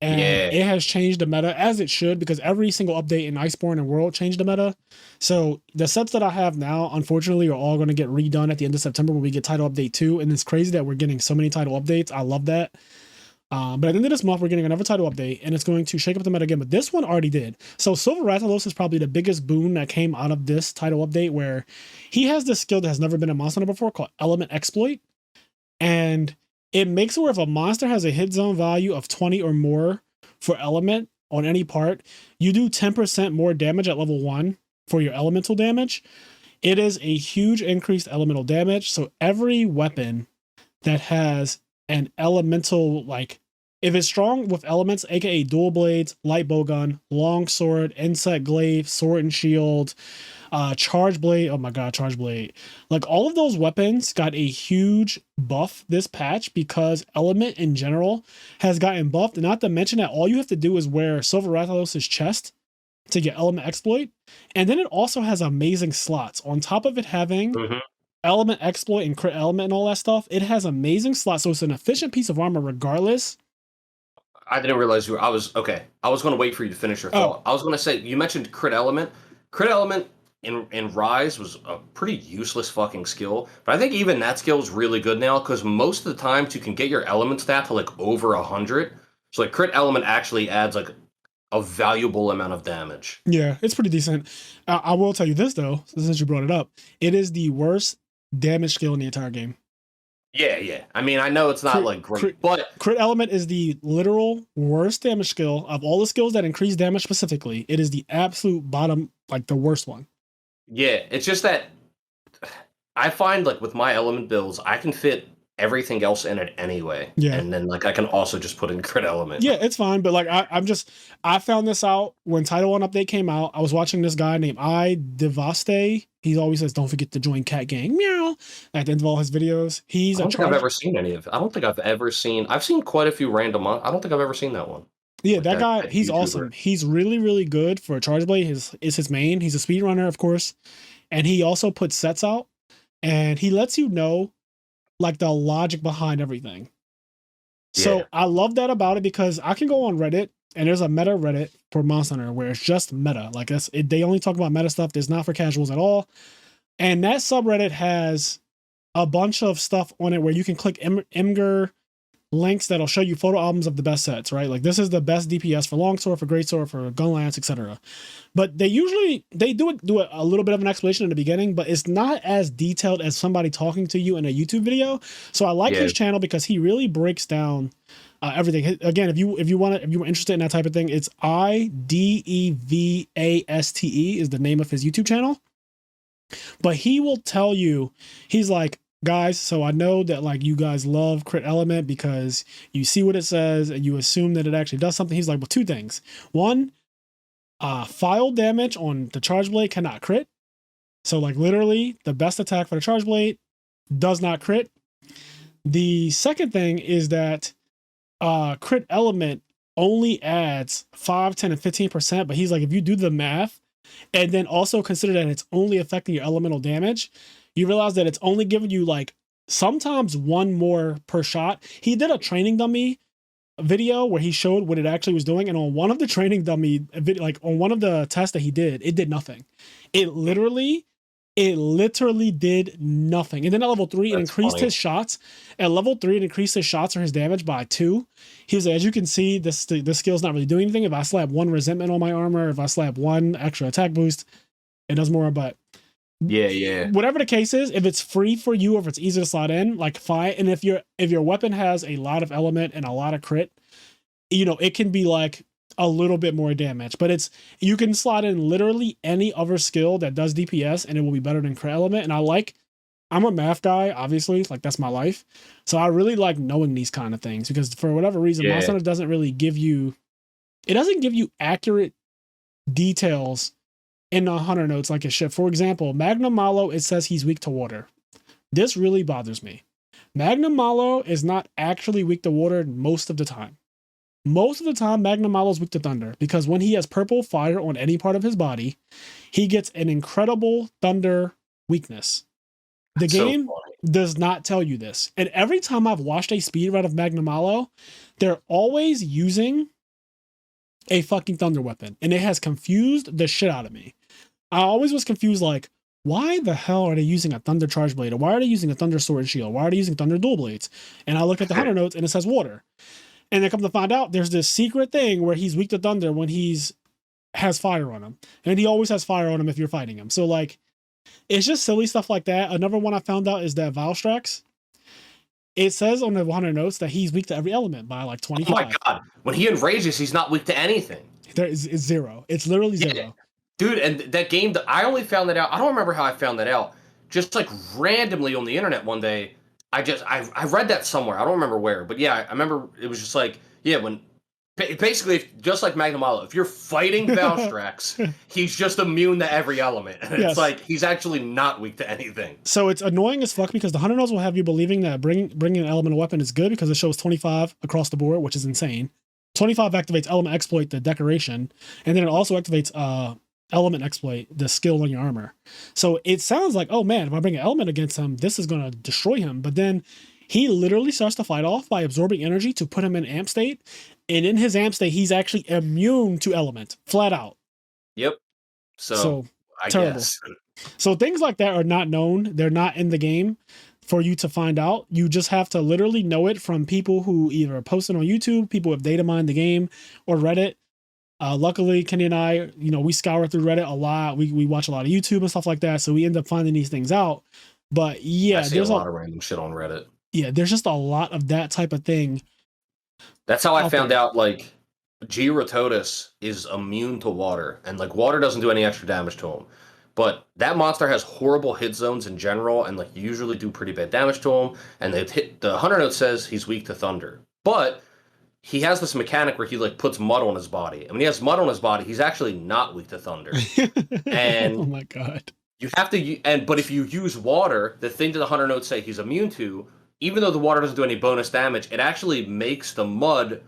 And it has changed the meta, as it should, because every single update in Iceborne and World changed the meta. So the sets that I have now, unfortunately, are all going to get redone at the end of September when we get Title Update 2. And it's crazy that we're getting so many title updates. I love that. But at the end of this month, we're getting another title update, and it's going to shake up the meta again. But this one already did. So Silver Rathalos is probably the biggest boon that came out of this title update, where he has this skill that has never been a monster hunter before called Element Exploit. And it makes it where if a monster has a hit zone value of 20 or more for element on any part, you do 10% more damage at level 1 for your elemental damage. It is a huge increased elemental damage. So every weapon that has an elemental, like if it's strong with elements, aka dual blades, light bowgun, long sword, insect glaive, sword and shield, charge blade, oh my god, charge blade, like all of those weapons got a huge buff this patch because element in general has gotten buffed. And not to mention that all you have to do is wear Silver Rathalos' chest to get element exploit, and then it also has amazing slots on top of it having element exploit and crit element and all that stuff. It has amazing slots, so it's an efficient piece of armor regardless. I didn't realize you were. I was okay. I was going to wait for you to finish your thought. I was going to say you mentioned crit element. Crit element in Rise was a pretty useless fucking skill, but I think even that skill is really good now because most of the times you can get your element stat to like over 100. So like crit element actually adds like a valuable amount of damage. Yeah, it's pretty decent. I will tell you this though, since you brought it up, it is the worst damage skill in the entire game. Yeah. I mean, I know it's not like great, but crit element is the literal worst damage skill of all the skills that increase damage specifically. It is the absolute bottom, like the worst one. Yeah, it's just that I find like with my element builds, I can fit everything else in it anyway. Yeah. And then like I can also just put in crit element. Yeah, it's fine. But like I found this out when Title 1 update came out. I was watching this guy named Devaste. He always says, "Don't forget to join Cat Gang." Meow. At the end of all his videos. I don't think I've ever seen any of it. I don't think I've ever seen. I've seen quite a few random. I don't think I've ever seen that one. Yeah, like that guy, he's YouTuber. Awesome. He's really, really good for Charge Blade. Is his main. He's a speedrunner, of course. And he also puts sets out. And he lets you know like the logic behind everything. So I love that about it because I can go on Reddit and there's a meta Reddit for Monster Hunter where it's just meta. Like they only talk about meta stuff. There's not for casuals at all. And that subreddit has a bunch of stuff on it where you can click IMNerd links that'll show you photo albums of the best sets, right? Like this is the best DPS for longsword, for greatsword, for gun lance, etc. But they do a little bit of an explanation in the beginning, but it's not as detailed as somebody talking to you in a YouTube video. So I like his channel because he really breaks down everything. Again, if you were interested in that type of thing, it's IDEVASTE is the name of his YouTube channel. But he will tell you, he's like, guys, so I know that like you guys love crit element because you see what it says and you assume that it actually does something. He's like, well, two things. One, file damage on the charge blade cannot crit. So like literally the best attack for the charge blade does not crit. The second thing is that crit element only adds 5, 10, and 15%. But he's like, if you do the math and then also consider that it's only affecting your elemental damage, you realize that it's only giving you like sometimes one more per shot. He did a training dummy video where he showed what it actually was doing. And on one of the training dummy video, like on one of the tests that he did, it did nothing. It literally did nothing. And then at level 3, it increased his shots. At level 3, it increased his shots or his damage by 2. He was like, as you can see, this skill's not really doing anything. If I slap 1 resentment on my armor, if I slap 1 extra attack boost, it does more. But yeah. Whatever the case is, if it's free for you or if it's easy to slot in, like fine. And if your weapon has a lot of element and a lot of crit, you know, it can be like a little bit more damage. But you can slot in literally any other skill that does DPS and it will be better than crit element. And I'm a math guy, obviously, like that's my life. So I really like knowing these kind of things because for whatever reason, Monster Hunter doesn't really give you accurate details in the hunter notes like it should. For example, Magnum Malo, it says he's weak to water. This really bothers me. Magnum Malo is not actually weak to water most of the time. Most of the time, Magnum Malo is weak to thunder because when he has purple fire on any part of his body, he gets an incredible thunder weakness. The game does not tell you this. And every time I've watched a speedrun of Magnum Malo, they're always using a fucking thunder weapon. And it has confused the shit out of me. I always was confused, like, why the hell are they using a thunder charge blade? Or why are they using a thunder sword and shield? Why are they using thunder dual blades? And I look at the hunter notes and it says water. And then come to find out there's this secret thing where he's weak to thunder when has fire on him. And he always has fire on him if you're fighting him. So like, it's just silly stuff like that. Another one I found out is that Valstrax, It says on the 100 notes that he's weak to every element by like Oh my 25. god. When he enrages, he's not weak to anything. There is it's zero. It's literally Yeah, zero. dude, and that game, I only found that out. I don't remember how I found that out. Just like randomly on the internet one day, I read that somewhere. I don't remember where, but yeah, I remember it was just like, yeah, when basically just like Magnamalo, if you're fighting Valstrax, he's just immune to every element. And it's Yes. like he's actually not weak to anything. So it's annoying as fuck because the 100 notes will have you believing that bringing an elemental weapon is good because it shows 25 across the board, which is insane. 25 activates element exploit, the decoration, and then it also activates element exploit, the skill on your armor. So it sounds like, oh man, if I bring an element against him, this is going to destroy him. But then he literally starts to fight off by absorbing energy to put him in amp state. And in his amp state, he's actually immune to element, flat out. Yep. So I terrible. guess. So things like that are not known. They're not in the game for you to find out. You just have to literally know it from people who either post it on YouTube, people who have data mined the game, or Reddit. Luckily, Kenny and I, we scour through Reddit a lot. We watch a lot of YouTube and stuff like that. So we end up finding these things out. But yeah, I see there's a lot of random shit on Reddit. Yeah, there's just a lot of that type of thing. That's how I found out, like, Georototus is immune to water. And, like, water doesn't do any extra damage to him. But that monster has horrible hit zones in general, and, like, usually do pretty bad damage to him. And the 100 note says he's weak to thunder. But he has this mechanic where he like puts mud on his body, and when he has mud on his body, he's actually not weak to thunder. And oh my god, you have to. But if you use water, the thing that the 100 notes say he's immune to, even though the water doesn't do any bonus damage, it actually makes the mud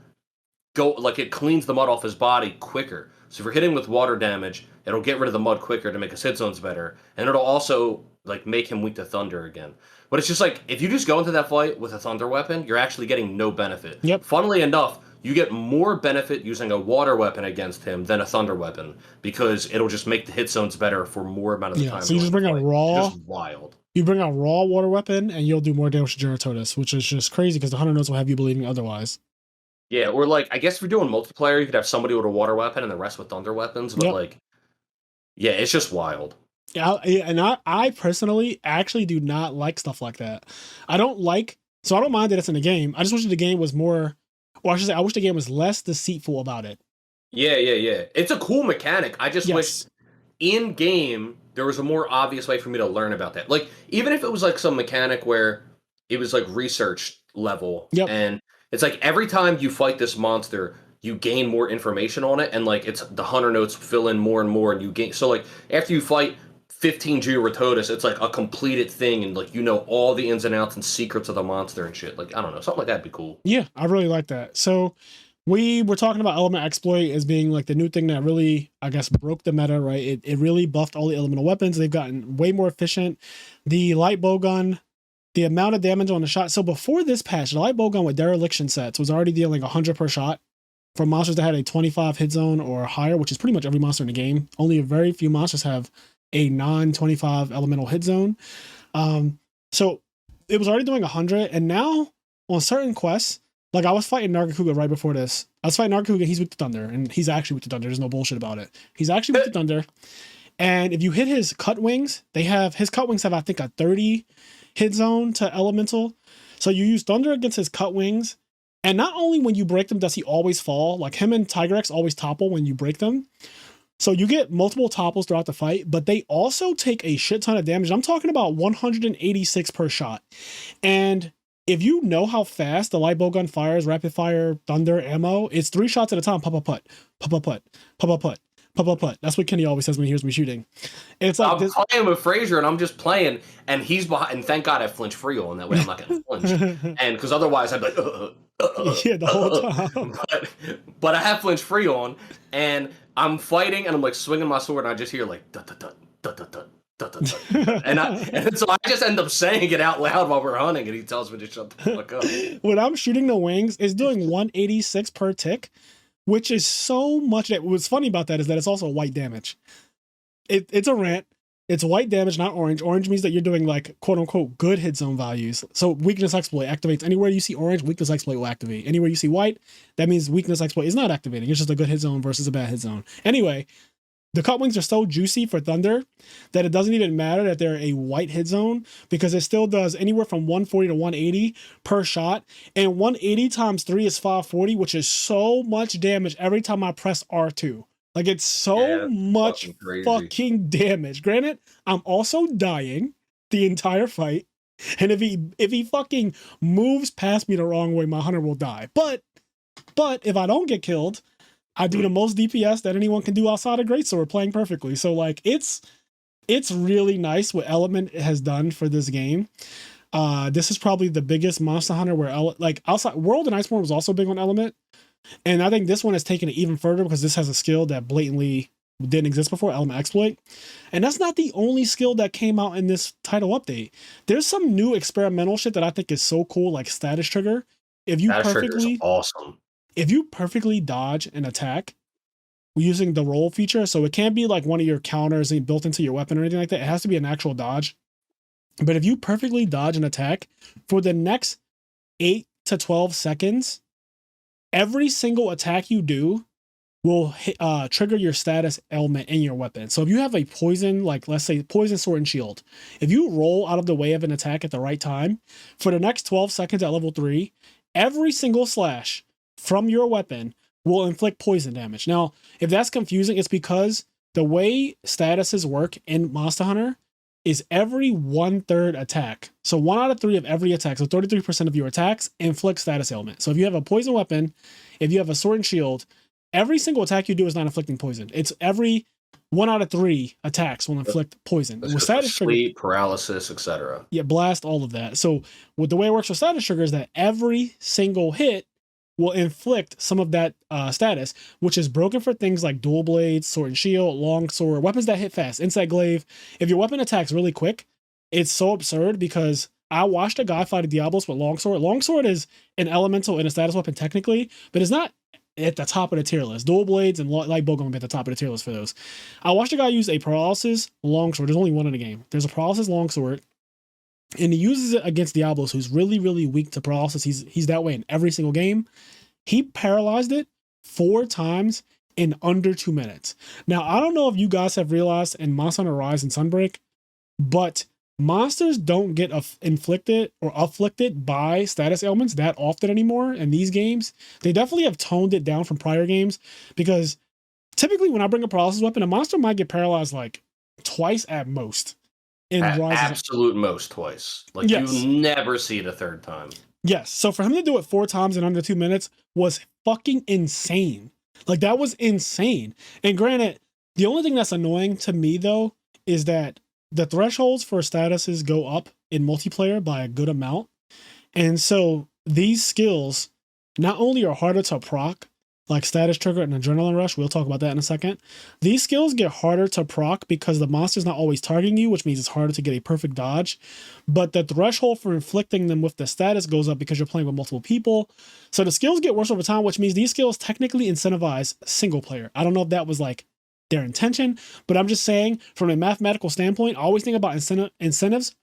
go, like it cleans the mud off his body quicker. So if you're hitting with water damage, it'll get rid of the mud quicker to make his hit zones better, and it'll also like make him weak to thunder again. But it's just like, if you just go into that fight with a thunder weapon, you're actually getting no benefit. Yep. Funnily enough, you get more benefit using a water weapon against him than a thunder weapon, because it'll just make the hit zones better for more amount of the time. So you just bring a raw, just wild. You bring a raw water weapon, and you'll do more damage to Georototus, which is just crazy because the 100 notes will have you believing otherwise. Yeah, or like, I guess if you're doing multiplayer, you could have somebody with a water weapon and the rest with thunder weapons, but like, yeah, it's just wild. Yeah, and I personally actually do not like stuff like that. I don't mind that it's in the game. I just wish the game was more, or I should say, I wish the game was less deceitful about it. Yeah. It's a cool mechanic. I just wish in game there was a more obvious way for me to learn about that. Like, even if it was like some mechanic where it was like research level, and it's like every time you fight this monster, you gain more information on it, and like it's the 100 notes fill in more and more, and you gain. So like after you fight 15 Georototus, it's like a completed thing, and like all the ins and outs and secrets of the monster and shit. Like, I don't know, something like that'd be cool. Yeah, I really like that. So we were talking about element exploit as being like the new thing that really, I guess, broke the meta, right? It really buffed all the elemental weapons. They've gotten way more efficient. The light bowgun, the amount of damage on the shot. So before this patch, the light bowgun with dereliction sets was already dealing 100 per shot for monsters that had a 25 hit zone or higher, which is pretty much every monster in the game. Only a very few monsters have a non-25 elemental hit zone. So it was already doing 100, and now on certain quests, like I was fighting Nargacuga right before this. I was fighting Nargacuga, he's weak to thunder, and he's actually weak to thunder. There's no bullshit about it. He's actually weak to thunder. And if you hit his cut wings, his cut wings have, I think, a 30 hit zone to elemental. So you use thunder against his cut wings, and not only when you break them does he always fall, like him and Tigrex always topple when you break them. So you get multiple topples throughout the fight, but they also take a shit ton of damage. I'm talking about 186 per shot. And if you know how fast the light bowgun fires rapid fire thunder ammo, it's 3 shots at a time. Put, put, put, put, put, put, put, put, put. That's what Kenny always says when he hears me shooting. And it's like I'm playing with Frazier, and I'm just playing, and he's behind. And thank God I flinch free on that way. I'm not gonna flinch, and because otherwise I'd be like, yeah, the whole time. But I have flinch free on, and I'm fighting, and I'm like swinging my sword, and I just hear like dut dut dut dut dut dut. And so I just end up saying it out loud while we're hunting, and he tells me to shut the fuck up. When I'm shooting the wings, it's doing 186 per tick, which is so much. What's funny about that is that it's also white damage. It's a rant. It's white damage, not orange. Orange means that you're doing like quote unquote good hit zone values. So weakness exploit activates anywhere you see orange, weakness exploit will activate. Anywhere you see white, that means weakness exploit is not activating. It's just a good hit zone versus a bad hit zone. Anyway, The cut wings are so juicy for Thunder that it doesn't even matter that they're a white hit zone because it still does anywhere from 140 to 180 per shot. And 180 times 3 is 540, which is so much damage every time I press R2. Like, it's so much fucking damage. Granted, I'm also dying the entire fight. And if he fucking moves past me the wrong way, my hunter will die. But if I don't get killed, I do the most DPS that anyone can do outside of Greatsword, playing perfectly. So like it's really nice what Element has done for this game. This is probably the biggest Monster Hunter where like outside World and Iceborne was also big on Element, and I think this one has taken it even further because this has a skill that blatantly didn't exist before, Element Exploit. And that's not the only skill that came out in this title update. There's some new experimental shit that I think is so cool, like Status Trigger. If you Status Trigger is awesome. If you perfectly dodge an attack using the roll feature, so it can't be like one of your counters built into your weapon or anything like that. It has to be an actual dodge. But if you perfectly dodge an attack for the next 8 to 12 seconds, every single attack you do will trigger your status element in your weapon. So if you have a poison, like let's say poison, sword, and shield, if you roll out of the way of an attack at the right time, for the next 12 seconds at level 3, every single slash from your weapon will inflict poison damage. Now, if that's confusing, it's because the way statuses work in Monster Hunter is every 1/3 attack. So 1 out of 3 of every attack, so 33% of your attacks inflict status ailment. So if you have a poison weapon, if you have a sword and shield, every single attack you do is not inflicting poison. It's every 1 out of 3 attacks will inflict poison. With status sleep, paralysis, etc. Yeah, blast, all of that. So with the way it works for status trigger is that every single hit will inflict some of that status, which is broken for things like dual blades, sword and shield, long sword, weapons that hit fast, inside glaive. If your weapon attacks really quick, it's so absurd because I watched a guy fight a Diablos with longsword. Longsword is an elemental and a status weapon technically, but it's not at the top of the tier list. Dual blades and light bow going to be at the top of the tier list for those. I watched a guy use a paralysis longsword. There's only one in the game. There's a paralysis longsword, and he uses it against Diablos, who's really, really weak to paralysis. He's that way in every single game. He paralyzed it 4 times in under 2 minutes. Now, I don't know if you guys have realized in Monster Hunter Rise and Sunbreak, but monsters don't get inflicted or afflicted by status ailments that often anymore in these games. They definitely have toned it down from prior games because typically when I bring a paralysis weapon, a monster might get paralyzed like twice at most. At absolute most twice. Like yes. You never see it a third time. Yes. So for him to do it 4 times in under 2 minutes was fucking insane. Like that was insane. And granted, the only thing that's annoying to me though is that the thresholds for statuses go up in multiplayer by a good amount. And so these skills not only are harder to proc, like status trigger and adrenaline rush, we'll talk about that in a second. These skills get harder to proc because the monster's not always targeting you, which means it's harder to get a perfect dodge. But the threshold for inflicting them with the status goes up because you're playing with multiple people. So the skills get worse over time, which means these skills technically incentivize single player. I don't know if that was like their intention, but I'm just saying from a mathematical standpoint, I always think about incentives.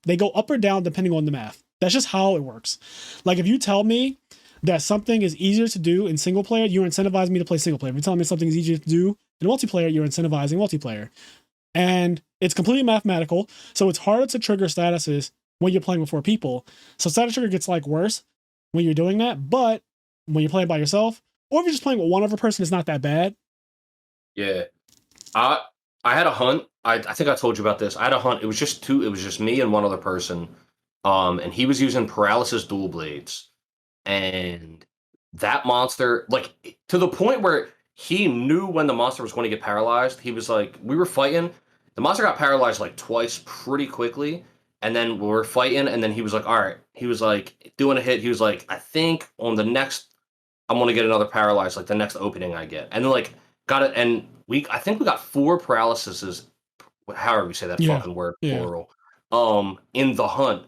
They go up or down depending on the math. That's just how it works. Like if you tell me that something is easier to do in single player, you're incentivizing me to play single player. If you're telling me something is easier to do in multiplayer, you're incentivizing multiplayer. And it's completely mathematical. So it's harder to trigger statuses when you're playing with 4 people. So status trigger gets like worse when you're doing that. But when you're playing by yourself, or if you're just playing with one other person, it's not that bad. Yeah. I had a hunt. I think I told you about this. I had a hunt. It was just me and one other person. And he was using paralysis dual blades. And that monster, like to the point where he knew when the monster was going to get paralyzed. He was like, we were fighting. The monster got paralyzed like twice pretty quickly. And then we were fighting. And then he was like, all right. He was like doing a hit. He was like, I think on the next, I'm going to get another paralyzed, like the next opening I get. And then like got it. And I think we got 4 paralyses, however we say that fucking word, plural, in the hunt,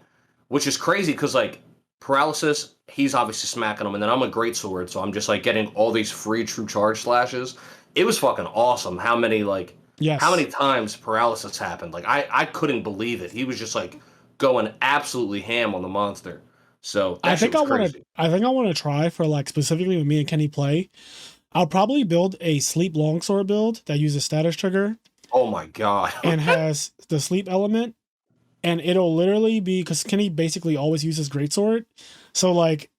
which is crazy because like paralysis, he's obviously smacking them, and then I'm a greatsword, so I'm just like getting all these free true charge slashes. It was fucking awesome how many times paralysis happened. Like I couldn't believe it. He was just like going absolutely ham on the monster. So I think I want to try for like specifically when me and Kenny play. I'll probably build a sleep longsword build that uses status trigger Oh my god. and has the sleep element, and it'll literally be because Kenny basically always uses greatsword. So like,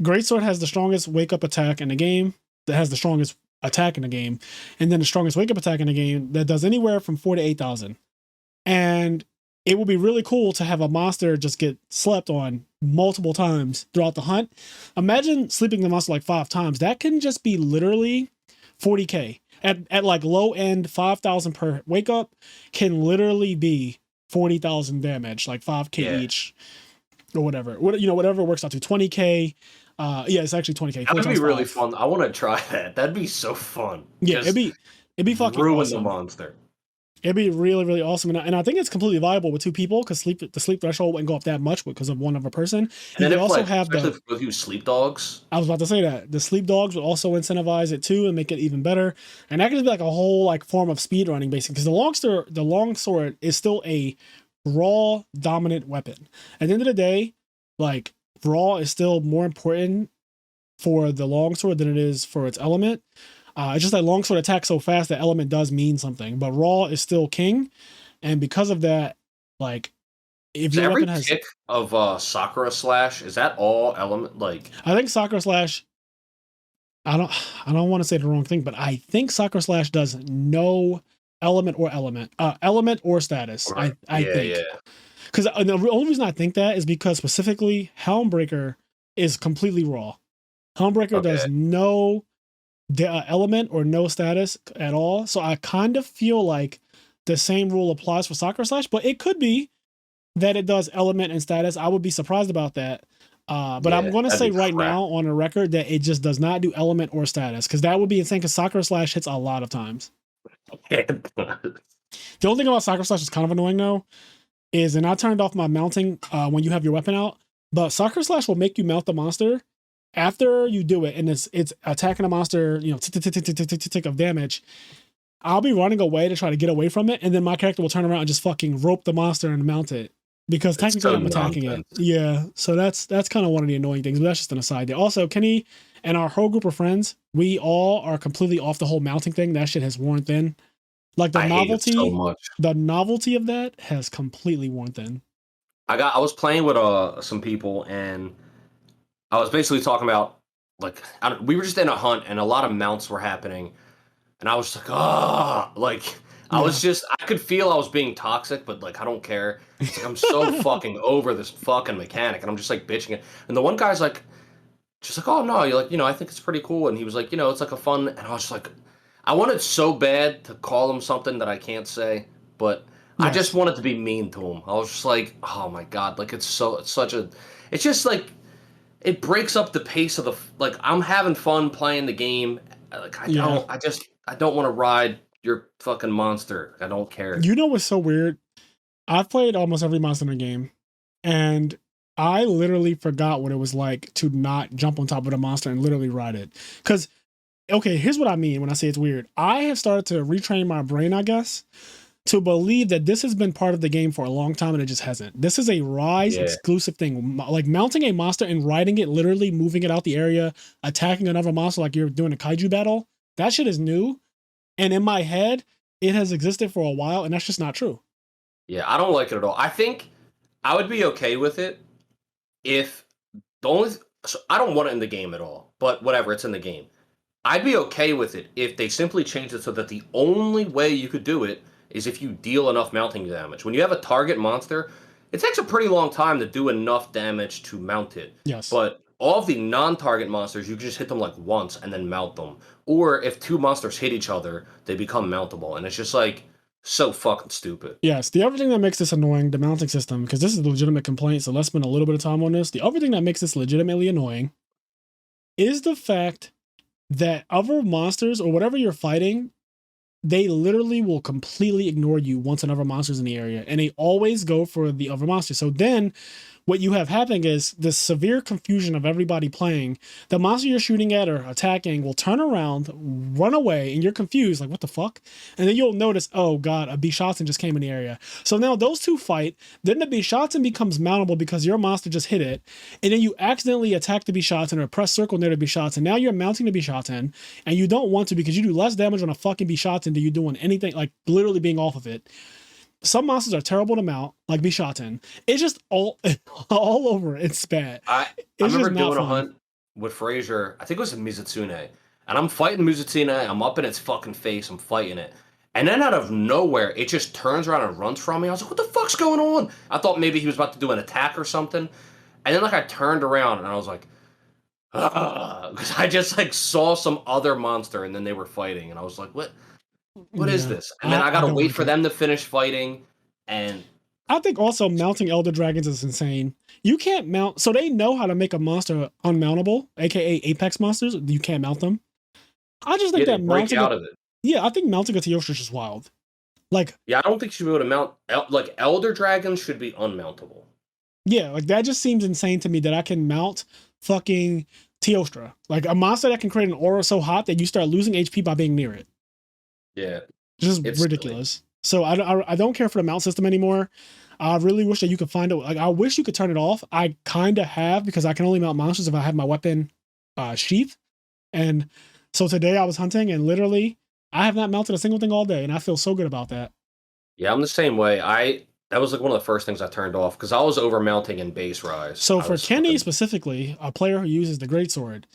greatsword has the strongest wake up attack in the game. That has the strongest attack in the game, and then the strongest wake up attack in the game that does anywhere from 4 to 8,000. And it would be really cool to have a monster just get slept on multiple times throughout the hunt. Imagine sleeping the monster like 5 times. That can just be literally 40k. At like low end 5,000 per wake up can literally be 40,000 damage, like 5k Yeah. each or whatever. Whatever it works out to 20k. Yeah, it's actually 20k. That would be really fun. I want to try that. That'd be so fun. Yeah, Just it'd be fucking ruin awesome. the monster. It'd be really, really awesome, and I think it's completely viable with 2 people because the sleep threshold wouldn't go up that much because of one other person. And then if, also like, have especially if you sleep dogs. I was about to say that the sleep dogs would also incentivize it too and make it even better, and that could be like a whole like form of speed running basically because the longsword is still a raw dominant weapon. At the end of the day, like raw is still more important for the longsword than it is for its element. It's just that longsword attacks so fast that element does mean something, but raw is still king, and because of that, like if your every weapon has kick of Sakura Slash, is that all element? Like, I think Sakura Slash. I don't want to say the wrong thing, but I think Sakura Slash does no element or status. or, I yeah, think yeah. because the only reason I think that is because specifically Helmbreaker is completely raw. Helmbreaker does no element or no status at all. So I kind of feel like the same rule applies for Sakura Slash, but it could be that it does element and status. I would be surprised about that. But I'm going to say right now on a record that it just does not do element or status because that would be insane because Sakura Slash hits a lot of times. The only thing about Sakura Slash is kind of annoying though is, and I turned off my mounting when you have your weapon out, but Sakura Slash will make you mount the monster after you do it, and it's attacking a monster, tick of damage. I'll be running away to try to get away from it, and then my character will turn around and just fucking rope the monster and mount it because technically I'm attacking it. Yeah, so that's kind of one of the annoying things, but that's just an aside there. Also, Kenny and our whole group of friends, we all are completely off the whole mounting thing. That shit has worn thin. Like the novelty, so much. The novelty of that has completely worn thin. I was playing with some people and I was basically talking about like we were just in a hunt and a lot of mounts were happening, and I was just like, I could feel I was being toxic, but like I don't care. It's like I'm so fucking over this fucking mechanic, and I'm just like bitching it. And the one guy's like, just like, oh no, you're like, I think it's pretty cool, and he was like, it's like a fun, and I was just like, I wanted so bad to call him something that I can't say, but I just wanted to be mean to him. I was just like, oh my god, like it's just like. It breaks up the pace of like I'm having fun playing the game. Like I don't want to ride your fucking monster. I don't care. You know what's so weird? I've played almost every monster in the game, and I literally forgot what it was like to not jump on top of the monster and literally ride it. Because, okay, here's what I mean when I say it's weird. I have started to retrain my brain, I guess, to believe that this has been part of the game for a long time and it just hasn't. This is a Rise exclusive thing. Like mounting a monster and riding it, literally moving it out the area, attacking another monster like you're doing a kaiju battle. That shit is new. And in my head, it has existed for a while, and that's just not true. Yeah, I don't like it at all. I think I would be okay with it if I don't want it in the game at all, but whatever, it's in the game. I'd be okay with it if they simply changed it so that the only way you could do it is if you deal enough mounting damage. When you have a target monster, it takes a pretty long time to do enough damage to mount it. Yes. But all of the non-target monsters, you can just hit them like once and then mount them. Or if 2 monsters hit each other, they become mountable. And it's just like so fucking stupid. Yes, the other thing that makes this annoying, the mounting system, because this is a legitimate complaint, so let's spend a little bit of time on this. The other thing that makes this legitimately annoying is the fact that other monsters or whatever you're fighting, they literally will completely ignore you once another monster's in the area, and they always go for the other monster. So then what you have happening is this severe confusion of everybody playing. The monster you're shooting at or attacking will turn around, run away, and you're confused, like, what the fuck? And then you'll notice, oh god, a Bishaten just came in the area. So now those two fight, then the Bishaten becomes mountable because your monster just hit it, and then you accidentally attack the Bishaten or press circle near the Bishaten. Now you're mounting the Bishaten, and you don't want to because you do less damage on a fucking Bishaten than you do on anything, like literally being off of it. Some monsters are terrible to mount, like Bishaten. It's just all over. It's bad. I remember doing a hunt with Frazier. I think it was a Mizutsune. And I'm fighting Mizutsune. I'm up in its fucking face. I'm fighting it. And then out of nowhere, it just turns around and runs from me. I was like, what the fuck's going on? I thought maybe he was about to do an attack or something. And then like I turned around and I was like, because I just like saw some other monster and then they were fighting. And I was like, what is this? And then I gotta wait for them to finish fighting. And I think also mounting Elder Dragons is insane. You can't mount, so they know how to make a monster unmountable, aka Apex monsters. You can't mount them. I just think that mounting out of it. Yeah, I think mounting a Teostra is just wild. Like, yeah, I don't think you should be able to mount like Elder Dragons should be unmountable. Yeah, like that just seems insane to me that I can mount fucking Teostra, like a monster that can create an aura so hot that you start losing HP by being near it. Yeah, just ridiculous. Silly. So I don't care for the mount system anymore. I really wish that you could find it. Like I wish you could turn it off. I kind of have because I can only mount monsters if I have my weapon sheath. And so today I was hunting and literally I have not mounted a single thing all day, and I feel so good about that. Yeah, I'm the same way. That was like one of the first things I turned off because I was over mounting in base rise. So for Kenny specifically, a player who uses the greatsword,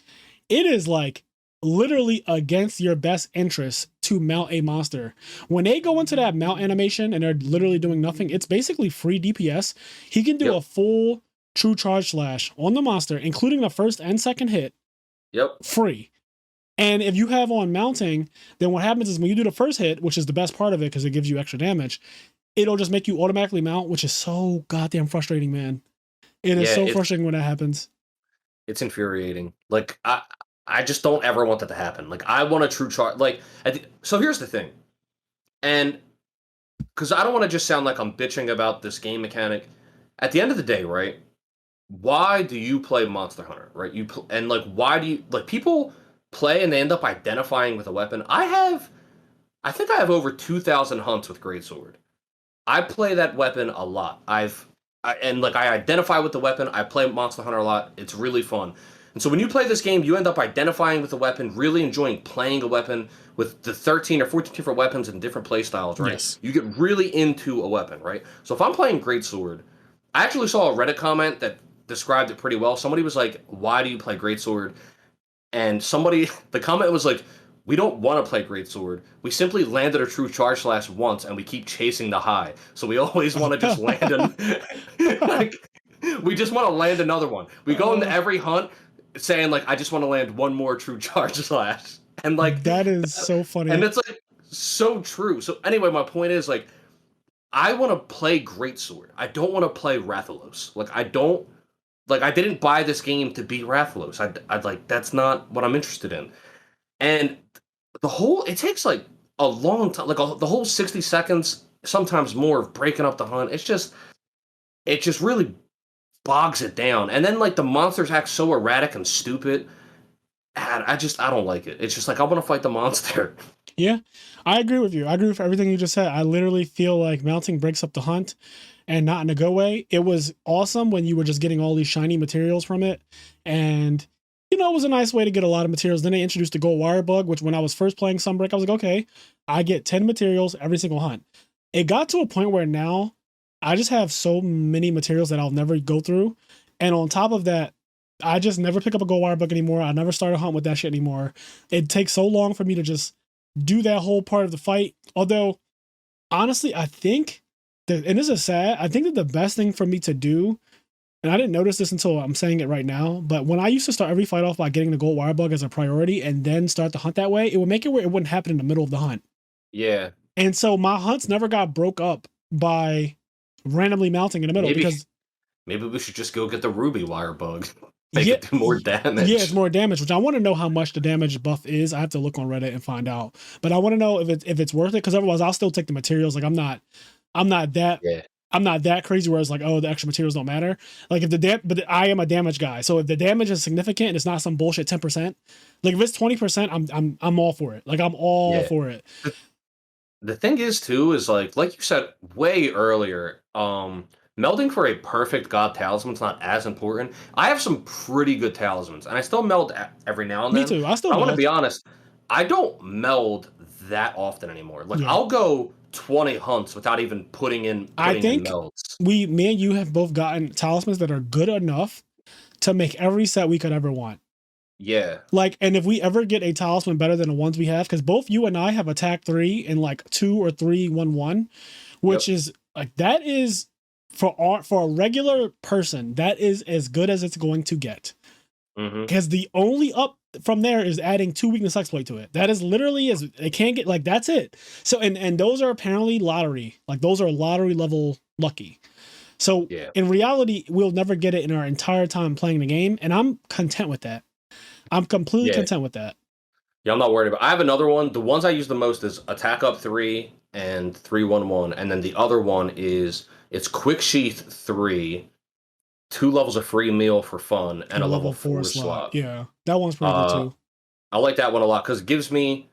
it is like literally against your best interest to mount a monster. When they go into that mount animation and they're literally doing nothing, it's basically free DPS. He can do a full true charge slash on the monster, including the first and second hit. Free. And if you have on mounting, then what happens is when you do the first hit, which is the best part of it because it gives you extra damage, it'll just make you automatically mount, which is so goddamn frustrating, man. It is so frustrating when that happens. It's infuriating. Like, I just don't ever want that to happen. Like, I want a true charge. Like, so here's the thing. And because I don't want to just sound like I'm bitching about this game mechanic. At the end of the day, right? Why do you play Monster Hunter, right? And like, why do you like people play and they end up identifying with a weapon? I think I have over 2,000 hunts with Greatsword. I play that weapon a lot. I identify with the weapon. I play Monster Hunter a lot. It's really fun. And so when you play this game, you end up identifying with the weapon, really enjoying playing a weapon with the 13 or 14 different weapons and different play styles, right? Yes. You get really into a weapon, right? So if I'm playing Greatsword, I actually saw a Reddit comment that described it pretty well. Somebody was like, why do you play Greatsword? And the comment was like, we don't want to play Greatsword. We simply landed a true charge slash once, and we keep chasing the high. So we always want to just land we just want to land another one. We go into every hunt saying like, I just want to land one more true charge slash. And like that is so funny. And it's like so true. So anyway, my point is like, I want to play Greatsword. I don't want to play Rathalos. Like I didn't buy this game to beat Rathalos. I'd like, that's not what I'm interested in. And it takes like a long time, like the whole 60 seconds, sometimes more of breaking up the hunt. It just really bogs it down. And then like the monsters act so erratic and stupid. And I don't like it. It's just like, I want to fight the monster. Yeah, I agree with you. I agree with everything you just said. I literally feel like mounting breaks up the hunt and not in a go way. It was awesome when you were just getting all these shiny materials from it. And it was a nice way to get a lot of materials. Then they introduced the gold wire bug, which when I was first playing Sunbreak, I was like, okay, I get 10 materials every single hunt. It got to a point where now I just have so many materials that I'll never go through. And on top of that, I just never pick up a gold wire bug anymore. I never start a hunt with that shit anymore. It takes so long for me to just do that whole part of the fight. Although, honestly, I think that, and this is sad, I think that the best thing for me to do, and I didn't notice this until I'm saying it right now, but when I used to start every fight off by getting the gold wire bug as a priority and then start the hunt that way, it would make it where it wouldn't happen in the middle of the hunt. Yeah. And so my hunts never got broke up by randomly mounting in the middle. Maybe we should just go get the ruby wire bug. Make it do more damage. Yeah, it's more damage, which I want to know how much the damage buff is. I have to look on Reddit and find out. But I want to know if it's worth it, because otherwise I'll still take the materials. Like I'm not that I'm not that crazy where it's like, oh, the extra materials don't matter. Like if but I am a damage guy, so if the damage is significant and it's not some bullshit 10%, like if it's 20%, I'm all for it. Like I'm all Yeah. for it. The thing is too is like you said way earlier, melding for a perfect god talisman's not as important. I have some pretty good talismans, and I still meld every now and Me then. too. I still But I want to meld. be honest, I don't meld that often anymore. Like Yeah. I'll go 20 hunts without even I putting in think melds. me and you have both gotten talismans that are good enough to make every set we could ever want. Yeah. Like, and if we ever get a talisman better than the ones we have, because both you and I have attack 3 and like 2 or 3-1-1, which Yep. is like that is for a regular person, that is as good as it's going to get. Because the only up from there is adding 2 weakness exploit to it. That is literally as it can't get, like that's it. So and those are apparently lottery, like those are lottery level lucky. So Yeah. in reality, we'll never get it in our entire time playing the game, and I'm content with that. I'm completely Yeah. content with that. Yeah, I'm not worried about. I have another one. The ones I use the most is attack up 3 and 3-1-1, and then the other one is it's quick sheath 3, 2 levels of free meal for fun, and a level 4 4 slot. slot. Yeah, that one's pretty good Uh, too. I like that one a lot because it gives me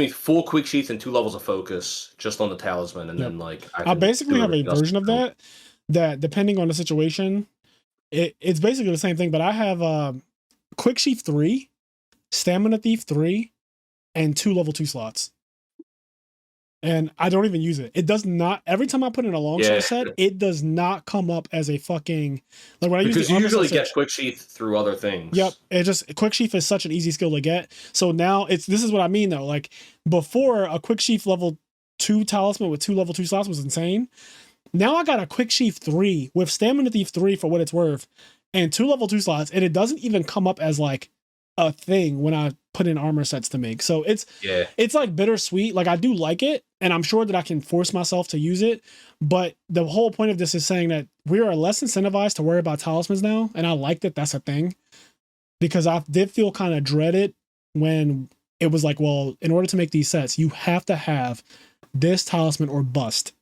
full quick sheath and 2 levels of focus just on the talisman, and Yep. then like I can basically do have a everything else. version of that depending on the situation, it's basically the same thing. But I have quick sheath 3, stamina thief 3, and 2 level 2 slots. And I don't even use it. It does not. Every time I put in a long shot Yeah, set, it does not come up as a fucking like when I use because the you armor set usually get search. quick sheath through other Yep, things. it just quick sheath is such an easy skill to get. So now this is what I mean though. Like before, a quick sheath level 2 talisman with 2 level 2 slots was insane. Now I got a quick sheath 3 with stamina thief 3 for what it's worth, and 2 level 2 slots, and it doesn't even come up as like a thing when I put in armor sets to make. So Yeah, it's like bittersweet. Like I do like it, and I'm sure that I can force myself to use it. But the whole point of this is saying that we are less incentivized to worry about talismans now, and I like that that's a thing because I did feel kind of dreaded when it was like, well, in order to make these sets, you have to have this talisman or bust.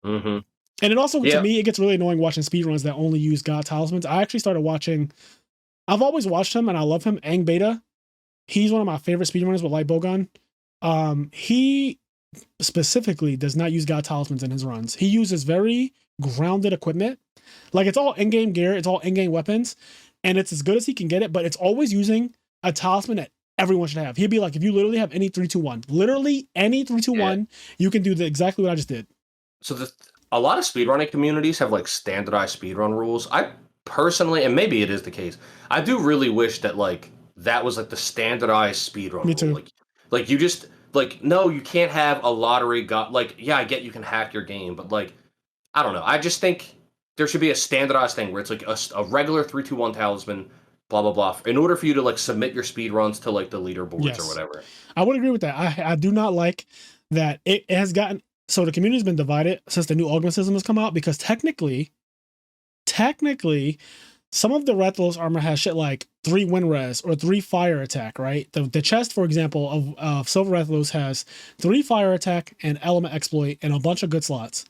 mm-hmm. And it also, to Yeah, me, it gets really annoying watching speedruns that only use God talismans. I actually started watching, I've always watched him and I love him, Ang Beta. He's one of my favorite speedrunners with Light Bowgun. He specifically does not use God talismans in his runs. He uses very grounded equipment. Like it's all in-game gear, it's all in-game weapons, and it's as good as he can get it, but it's always using a talisman that everyone should have. He'd be like, if you literally have any 3-2-1, literally any 3-2-1, you can do exactly what I just did. So a lot of speedrunning communities have like standardized speedrun rules. I personally, and maybe it is the case, I do really wish that like that was like the standardized speedrun Me rule. too. Like you just like no, you can't have a lottery got like yeah, I get you can hack your game, but like I don't know. I just think there should be a standardized thing where it's like a regular 3-2-1 talisman, blah blah blah, in order for you to like submit your speed runs to like the leaderboards or Yes. whatever. I would agree with that. I do not like that it has gotten, so the community has been divided since the new augment system has come out because technically, some of the Rathalos armor has shit like 3 wind res or 3 fire attack, right? The chest, for example, of Silver Rathalos has 3 fire attack and element exploit and a bunch of good slots.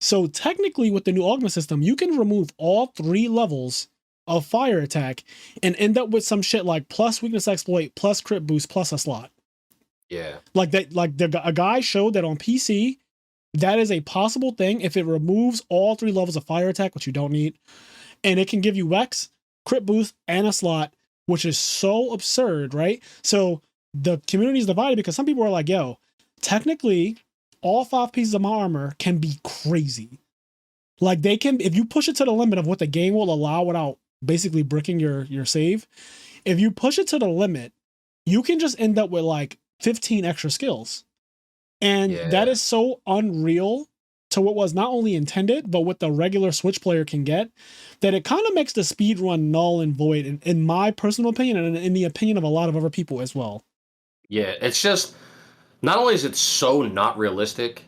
So technically, with the new augment system, you can remove all 3 levels of fire attack and end up with some shit like plus weakness exploit, plus crit boost, plus a slot. Yeah. Like that, a guy showed that on PC, that is a possible thing if it removes all 3 levels of fire attack, which you don't need, and it can give you Wex, crit boost, and a slot, which is so absurd, right? So the community is divided because some people are like, yo, technically, all 5 pieces of my armor can be crazy. Like they can, if you push it to the limit of what the game will allow without basically bricking your save, if you push it to the limit, you can just end up with like 15 extra skills. And that Yeah. is so unreal to what was not only intended, but what the regular Switch player can get, that it kind of makes the speed run null and void, in my personal opinion, and in the opinion of a lot of other people as well. Yeah, it's just not only is it so not realistic,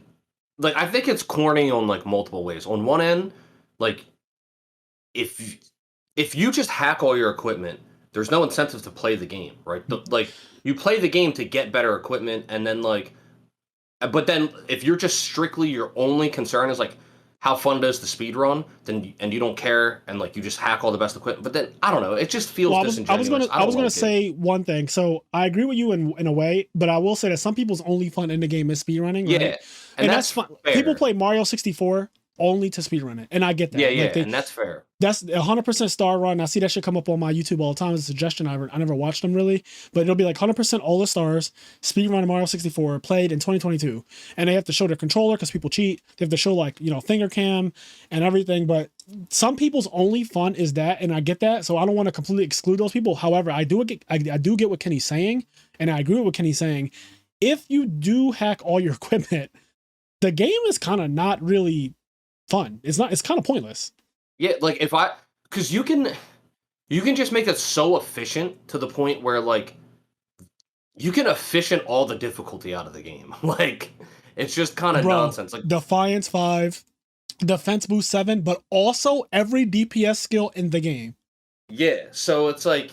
like I think it's corny on like multiple ways. On one end, like if if you just hack all your equipment, there's no incentive to play the game, right? Like you play the game to get better equipment, and then like, but then if you're just strictly your only concern is like how fun it is to speed run, then and you don't care and like you just hack all the best equipment. But then I don't know, it just feels Well, disingenuous. I I don't was gonna like it. say one thing. So I agree with you in a way, but I will say that some people's only fun in the game is speedrunning, right? Yeah, and And that's that's fun. People fair. play Mario 64 only to speedrun it, and I get Yeah, that. yeah, Like they and that's fair. that's 100% star run. I see that shit come up on my YouTube all the time as a suggestion. I never watched them really, but it'll be like 100% all the stars, speed run Mario 64 played in 2022. And they have to show their controller because people cheat. They have to show like, finger cam and everything. But some people's only fun is that. And I get that. So I don't want to completely exclude those people. However, I do get what Kenny's saying. And I agree with what Kenny's saying. If you do hack all your equipment, the game is kind of not really fun. It's kind of pointless. Yeah, like because you can just make it so efficient to the point where like you can efficient all the difficulty out of the game. Like it's just kind of Bro, nonsense. Like Defiance 5, Defense Boost 7, but also every DPS skill in the game. yeah, so it's like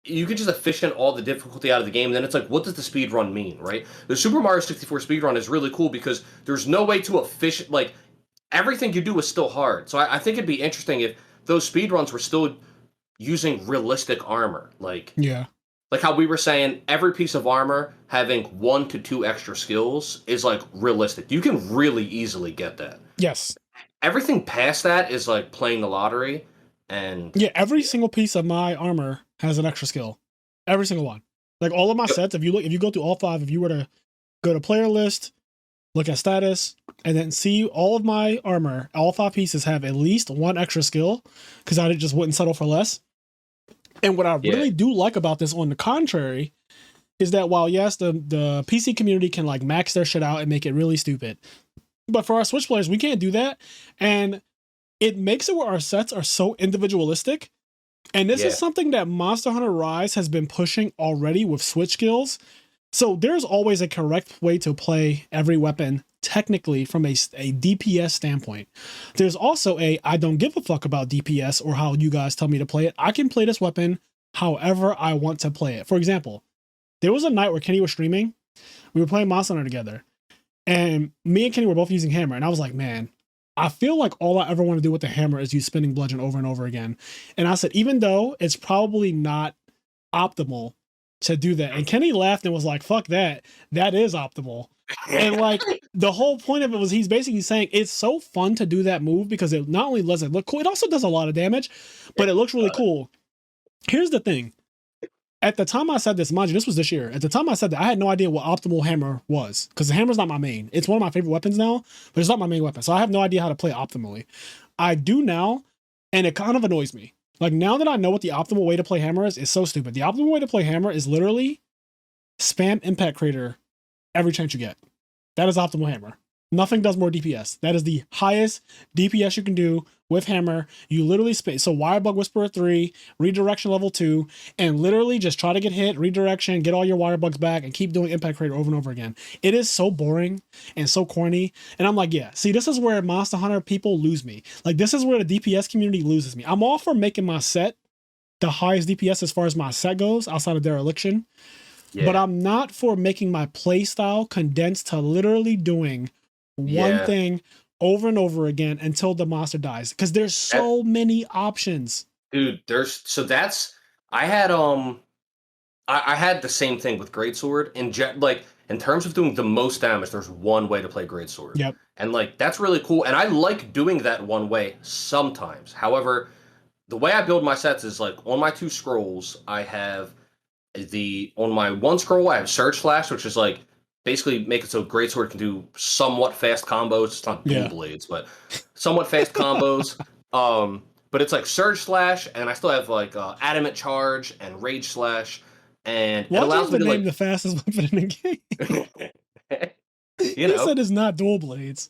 you can just efficient all the difficulty out of the game. And then it's like, what does the speed run mean, right? The Super Mario 64 speed run is really cool because there's no way to efficient like everything you do is still hard. So I think it'd be interesting if those speed runs were still using realistic armor, Yeah. like how we were saying, every piece of armor having 1 to 2 extra skills is like realistic. You can really easily get that. Yes. Everything past that is like playing the lottery, and Yeah, every single piece of my armor has an extra skill. Every single one. Like all of my sets, if you go through all 5, if you were to go to player list, look at status, and then see all of my armor, all 5 pieces have at least one extra skill because I just wouldn't settle for less. And what I yeah, really do like about this, on the contrary, is that while yes, the PC community can like max their shit out and make it really stupid, but for our Switch players, we can't do that, and it makes it where our sets are so individualistic. And this is yeah, something that Monster Hunter Rise has been pushing already with Switch skills. So there's always a correct way to play every weapon, technically from a DPS standpoint. There's also I don't give a fuck about DPS or how you guys tell me to play it. I can play this weapon however I want to play it. For example, there was a night where Kenny was streaming. We were playing Monster Hunter together. And me and Kenny were both using hammer. And I was like, man, I feel like all I ever want to do with the hammer is use spinning bludgeon over and over again. And I said, even though it's probably not optimal to do that. And Kenny laughed and was like, fuck that. That is optimal. And like the whole point of it was he's basically saying it's so fun to do that move because it not only does it look cool, it also does a lot of damage, but it looks really cool. Here's the thing. At the time I said this, mind you, this was this year. At the time I said that, I had no idea what optimal hammer was because the hammer's not my main. It's one of my favorite weapons now, but it's not my main weapon. So I have no idea how to play optimally. I do now, and it kind of annoys me. Like now that I know what the optimal way to play hammer is, it's so stupid. The optimal way to play hammer is literally spam impact crater every chance you get. That is optimal hammer. Nothing does more DPS. That is the highest DPS you can do with hammer. You literally space. So Wirebug Whisperer 3, redirection level 2, and literally just try to get hit, redirection, get all your Wirebugs back, and keep doing impact crater over and over again. It is so boring and so corny. And I'm like, yeah, see, this is where Monster Hunter people lose me. Like, this is where the DPS community loses me. I'm all for making my set the highest DPS as far as my set goes, outside of Dereliction. Yeah. But I'm not for making my playstyle condensed to literally doing one thing over and over again until the monster dies, because there's so many options, dude. I had I had the same thing with greatsword like in terms of doing the most damage. There's one way to play greatsword. Yep. And like that's really cool, and I like doing that one way sometimes. However, the way I build my sets is like on my 2 scrolls I have on my 1 scroll I have Surge Slash, which is like basically make it so greatsword can do somewhat fast combos. It's not dual blades, but somewhat fast combos. But it's like Surge Slash, and I still have like Adamant Charge and Rage Slash, and it allows me to name the fastest weapon in the game. You said it's not dual blades,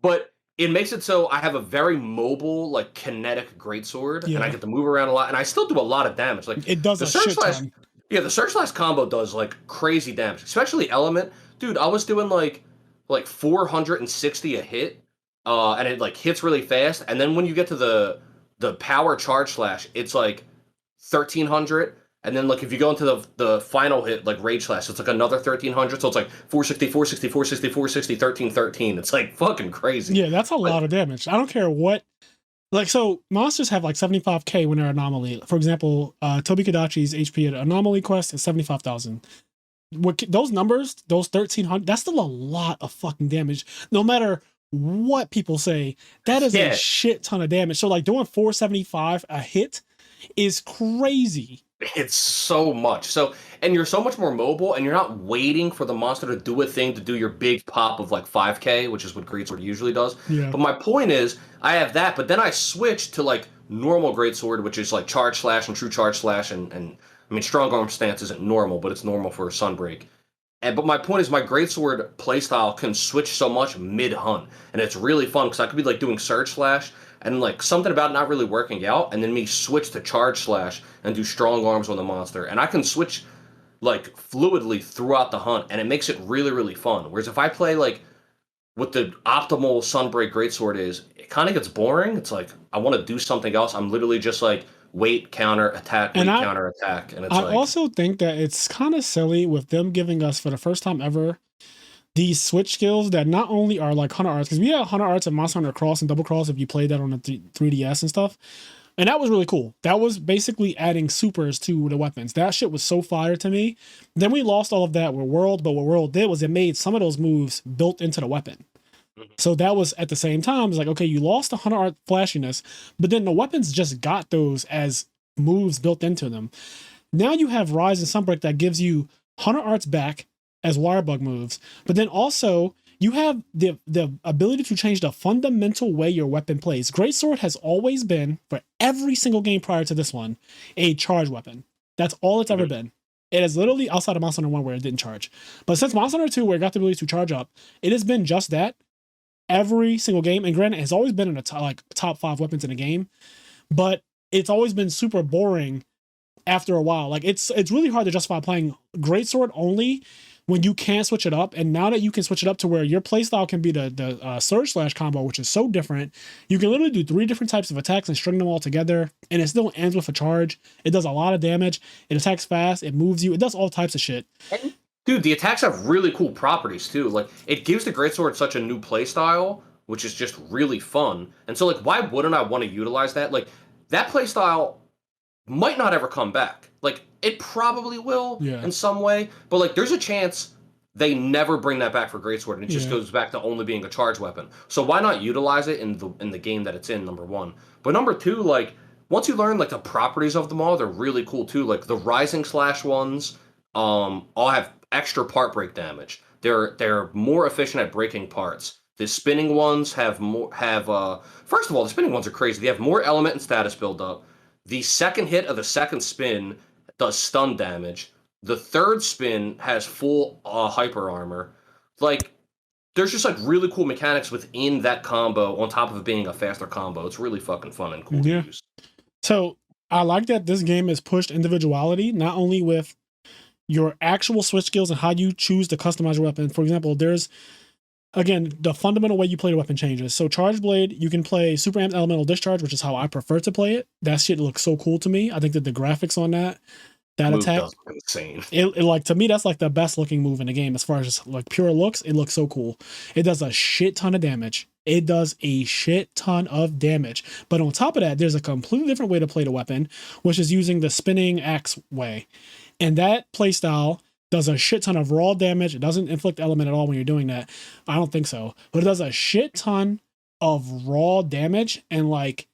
but it makes it so I have a very mobile, like kinetic greatsword, and I get to move around a lot, and I still do a lot of damage. Like it does the a Surge shit Slash. ton. Yeah, the Surge Slash combo does like crazy damage, especially Element. Dude, I was doing like 460 a hit, and it like hits really fast. And then when you get to the power Charge Slash, it's like 1300, And then like if you go into the final hit, like Rage Slash, it's like another 1300. So it's like 460, 460, 460, 460, 1313. It's like fucking crazy. Yeah, that's a But lot of damage. I don't care what. Like, so monsters have like 75k when they're anomaly. For example, Tobi Kadachi's HP at anomaly quest is 75,000. Those numbers, those 1300, that's still a lot of fucking damage. No matter what people say, that is a yeah, shit ton of damage. So like doing 475 a hit is crazy. it's so much. So, and you're so much more mobile, and you're not waiting for the monster to do a thing to do your big pop of like 5k, which is what Greatsword usually does. Yeah. But my point is, I have that, but then I switch to like normal Greatsword, which is like Charge Slash and True Charge Slash, and I mean, Strong Arm Stance isn't normal, but it's normal for Sunbreak. But my point is, my Greatsword playstyle can switch so much mid hunt, and it's really fun because I could be like doing Surge Slash and like something about it not really working out, and then me switch to Charge Slash and do Strong Arms on the monster, and I can switch like fluidly throughout the hunt, and it makes it really really fun. Whereas if I play like what the optimal Sunbreak Greatsword is, it kind of gets boring. It's like I want to do something else. I'm literally just like wait counter attack, wait counter attack, and it's I like also think that it's kind of silly with them giving us for the first time ever these switch skills that not only are like Hunter Arts, because we have Hunter Arts and Monster Hunter Cross and Double Cross if you played that on the 3DS and stuff. And that was really cool. That was basically adding supers to the weapons. That shit was so fire to me. Then we lost all of that with World, but what World did was it made some of those moves built into the weapon. So that was at the same time, it's like, okay, you lost the Hunter Art flashiness, but then the weapons just got those as moves built into them. Now you have Rise and Sunbreak that gives you Hunter Arts back as Wirebug moves, but then also you have the ability to change the fundamental way your weapon plays. Greatsword has always been, for every single game prior to this one, a charge weapon. That's all it's ever been. It is literally outside of Monster Hunter 1 where it didn't charge. But since Monster Hunter 2 where it got the ability to charge up, it has been just that every single game. And granted, it's always been in the top 5 weapons in a game, but it's always been super boring after a while. Like it's really hard to justify playing Greatsword only when you can't switch it up. And now that you can switch it up to where your playstyle can be the Surge Slash combo, which is so different, you can literally do 3 different types of attacks and string them all together, and it still ends with a charge. It does a lot of damage. It attacks fast. It moves you. It does all types of shit. Dude, the attacks have really cool properties too. Like it gives the Greatsword such a new playstyle, which is just really fun. And so like why wouldn't I want to utilize that? Like that playstyle might not ever come back. Like it probably will in some way, but like there's a chance they never bring that back for Greatsword, and it just goes back to only being a charge weapon. So why not utilize it in the game that it's in, number one. But number two, like once you learn like the properties of them all, they're really cool too. Like the Rising Slash ones all have extra part break damage. They're more efficient at breaking parts. The spinning ones have first of all, the spinning ones are crazy. They have more element and status buildup. The second hit of the second spin does stun damage. The third spin has full hyper armor. Like, there's just like really cool mechanics within that combo on top of it being a faster combo. It's really fucking fun and cool to use. So I like that this game has pushed individuality, not only with your actual switch skills and how you choose to customize your weapon. For example, there's, again, the fundamental way you play the weapon changes. So Charge Blade, you can play Super Amped Elemental Discharge, which is how I prefer to play it. That shit looks so cool to me. I think that the graphics on that attack, insane. It like, to me, that's like the best looking move in the game as far as just like pure looks. It looks so cool. It does a shit ton of damage. It does a shit ton of damage. But on top of that, there's a completely different way to play the weapon, which is using the spinning axe way. And that playstyle does a shit ton of raw damage. It doesn't inflict element at all when you're doing that. I don't think so. But it does a shit ton of raw damage, and like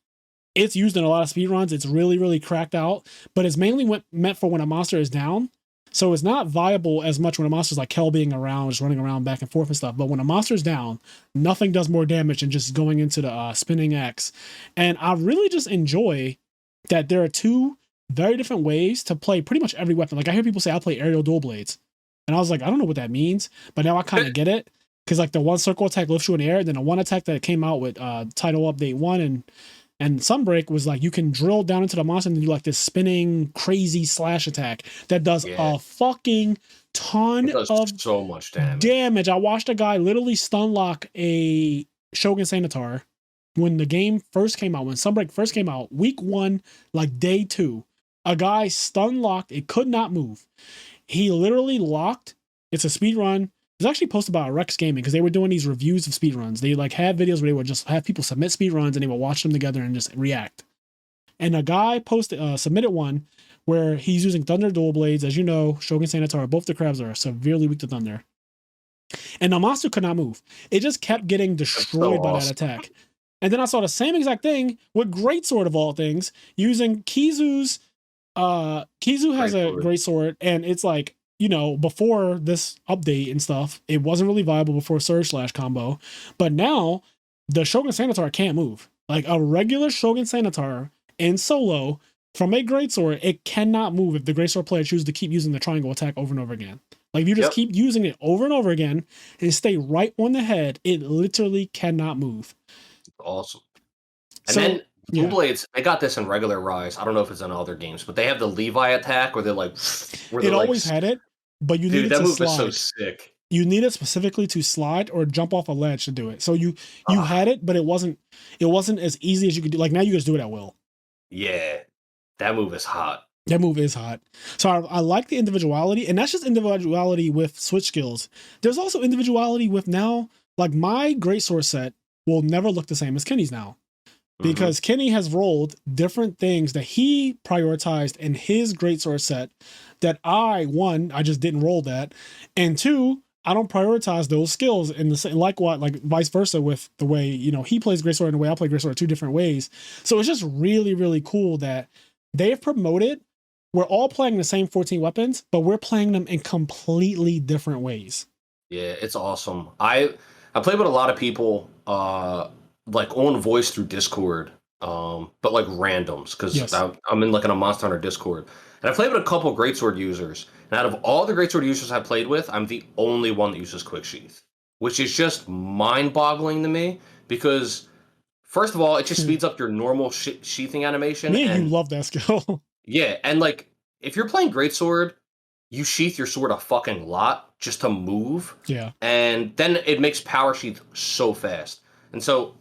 it's used in a lot of speedruns. It's really, really cracked out, but it's mainly meant for when a monster is down. So it's not viable as much when a monster's like Kel being around, just running around back and forth and stuff. But when a monster's down, nothing does more damage than just going into the spinning axe. And I really just enjoy that there are 2 very different ways to play pretty much every weapon. Like I hear people say I play aerial dual blades, and I was like, I don't know what that means, but now I kind of get it, because like the one circle attack lifts you in the air, then the one attack that came out with title update 1 and Sunbreak was like you can drill down into the monster and do like this spinning crazy slash attack that does a fucking ton of so much damage. I watched a guy literally stun lock a Shogun Sanitar when the game first came out, when Sunbreak first came out, week 1, like day 2. A guy stun locked. It could not move. He literally locked. It's a speed run. It's actually posted by Rex Gaming because they were doing these reviews of speed runs. They like had videos where they would just have people submit speed runs and they would watch them together and just react. And a guy submitted one where he's using Thunder Dual Blades. As you know, Shogun Sanatar, both the crabs are severely weak to Thunder. And the monster could not move. It just kept getting destroyed by that attack. And then I saw the same exact thing with Greatsword of all things, using Kizu's. Kizu has a Greatsword, and it's like, you know, before this update and stuff, it wasn't really viable before Surge Slash combo. But now the Shogun Sanatar can't move. Like a regular Shogun Sanatar in solo from a Greatsword, it cannot move if the Greatsword player chooses to keep using the triangle attack over and over again. Like if you just keep using it over and over again and stay right on the head, it literally cannot move. Awesome. And then Blue Blades, they got this in regular Rise. I don't know if it's in other games, but they have the Levi attack where they're like, it always had it, but you needed to slide. Dude, that move is so sick. You need it specifically to slide or jump off a ledge to do it. So you had it, but it wasn't as easy as you could do. Like now you just do it at will. Yeah, that move is hot. That move is hot. So I like the individuality, and that's just individuality with switch skills. There's also individuality with now, like my Greatsword set will never look the same as Kenny's now. Because Kenny has rolled different things that he prioritized in his Greatsword set that I just didn't roll that. And two, I don't prioritize those skills in the same, like vice versa with the way, you know, he plays Greatsword and the way I play Greatsword 2 different ways. So it's just really, really cool that they've promoted, we're all playing the same 14 weapons, but we're playing them in completely different ways. Yeah, it's awesome. I played with a lot of people, like on voice through Discord, but like randoms, because I'm in like in a Monster Hunter Discord, and I played with a couple Greatsword users, and out of all the Greatsword users I played with, I'm the only one that uses Quick Sheath, which is just mind-boggling to me, because first of all, it just speeds up your normal sheathing animation. And you love that skill. Yeah, and like if you're playing Greatsword, you sheath your sword a fucking lot just to move. Yeah, and then it makes power sheath so fast. And so,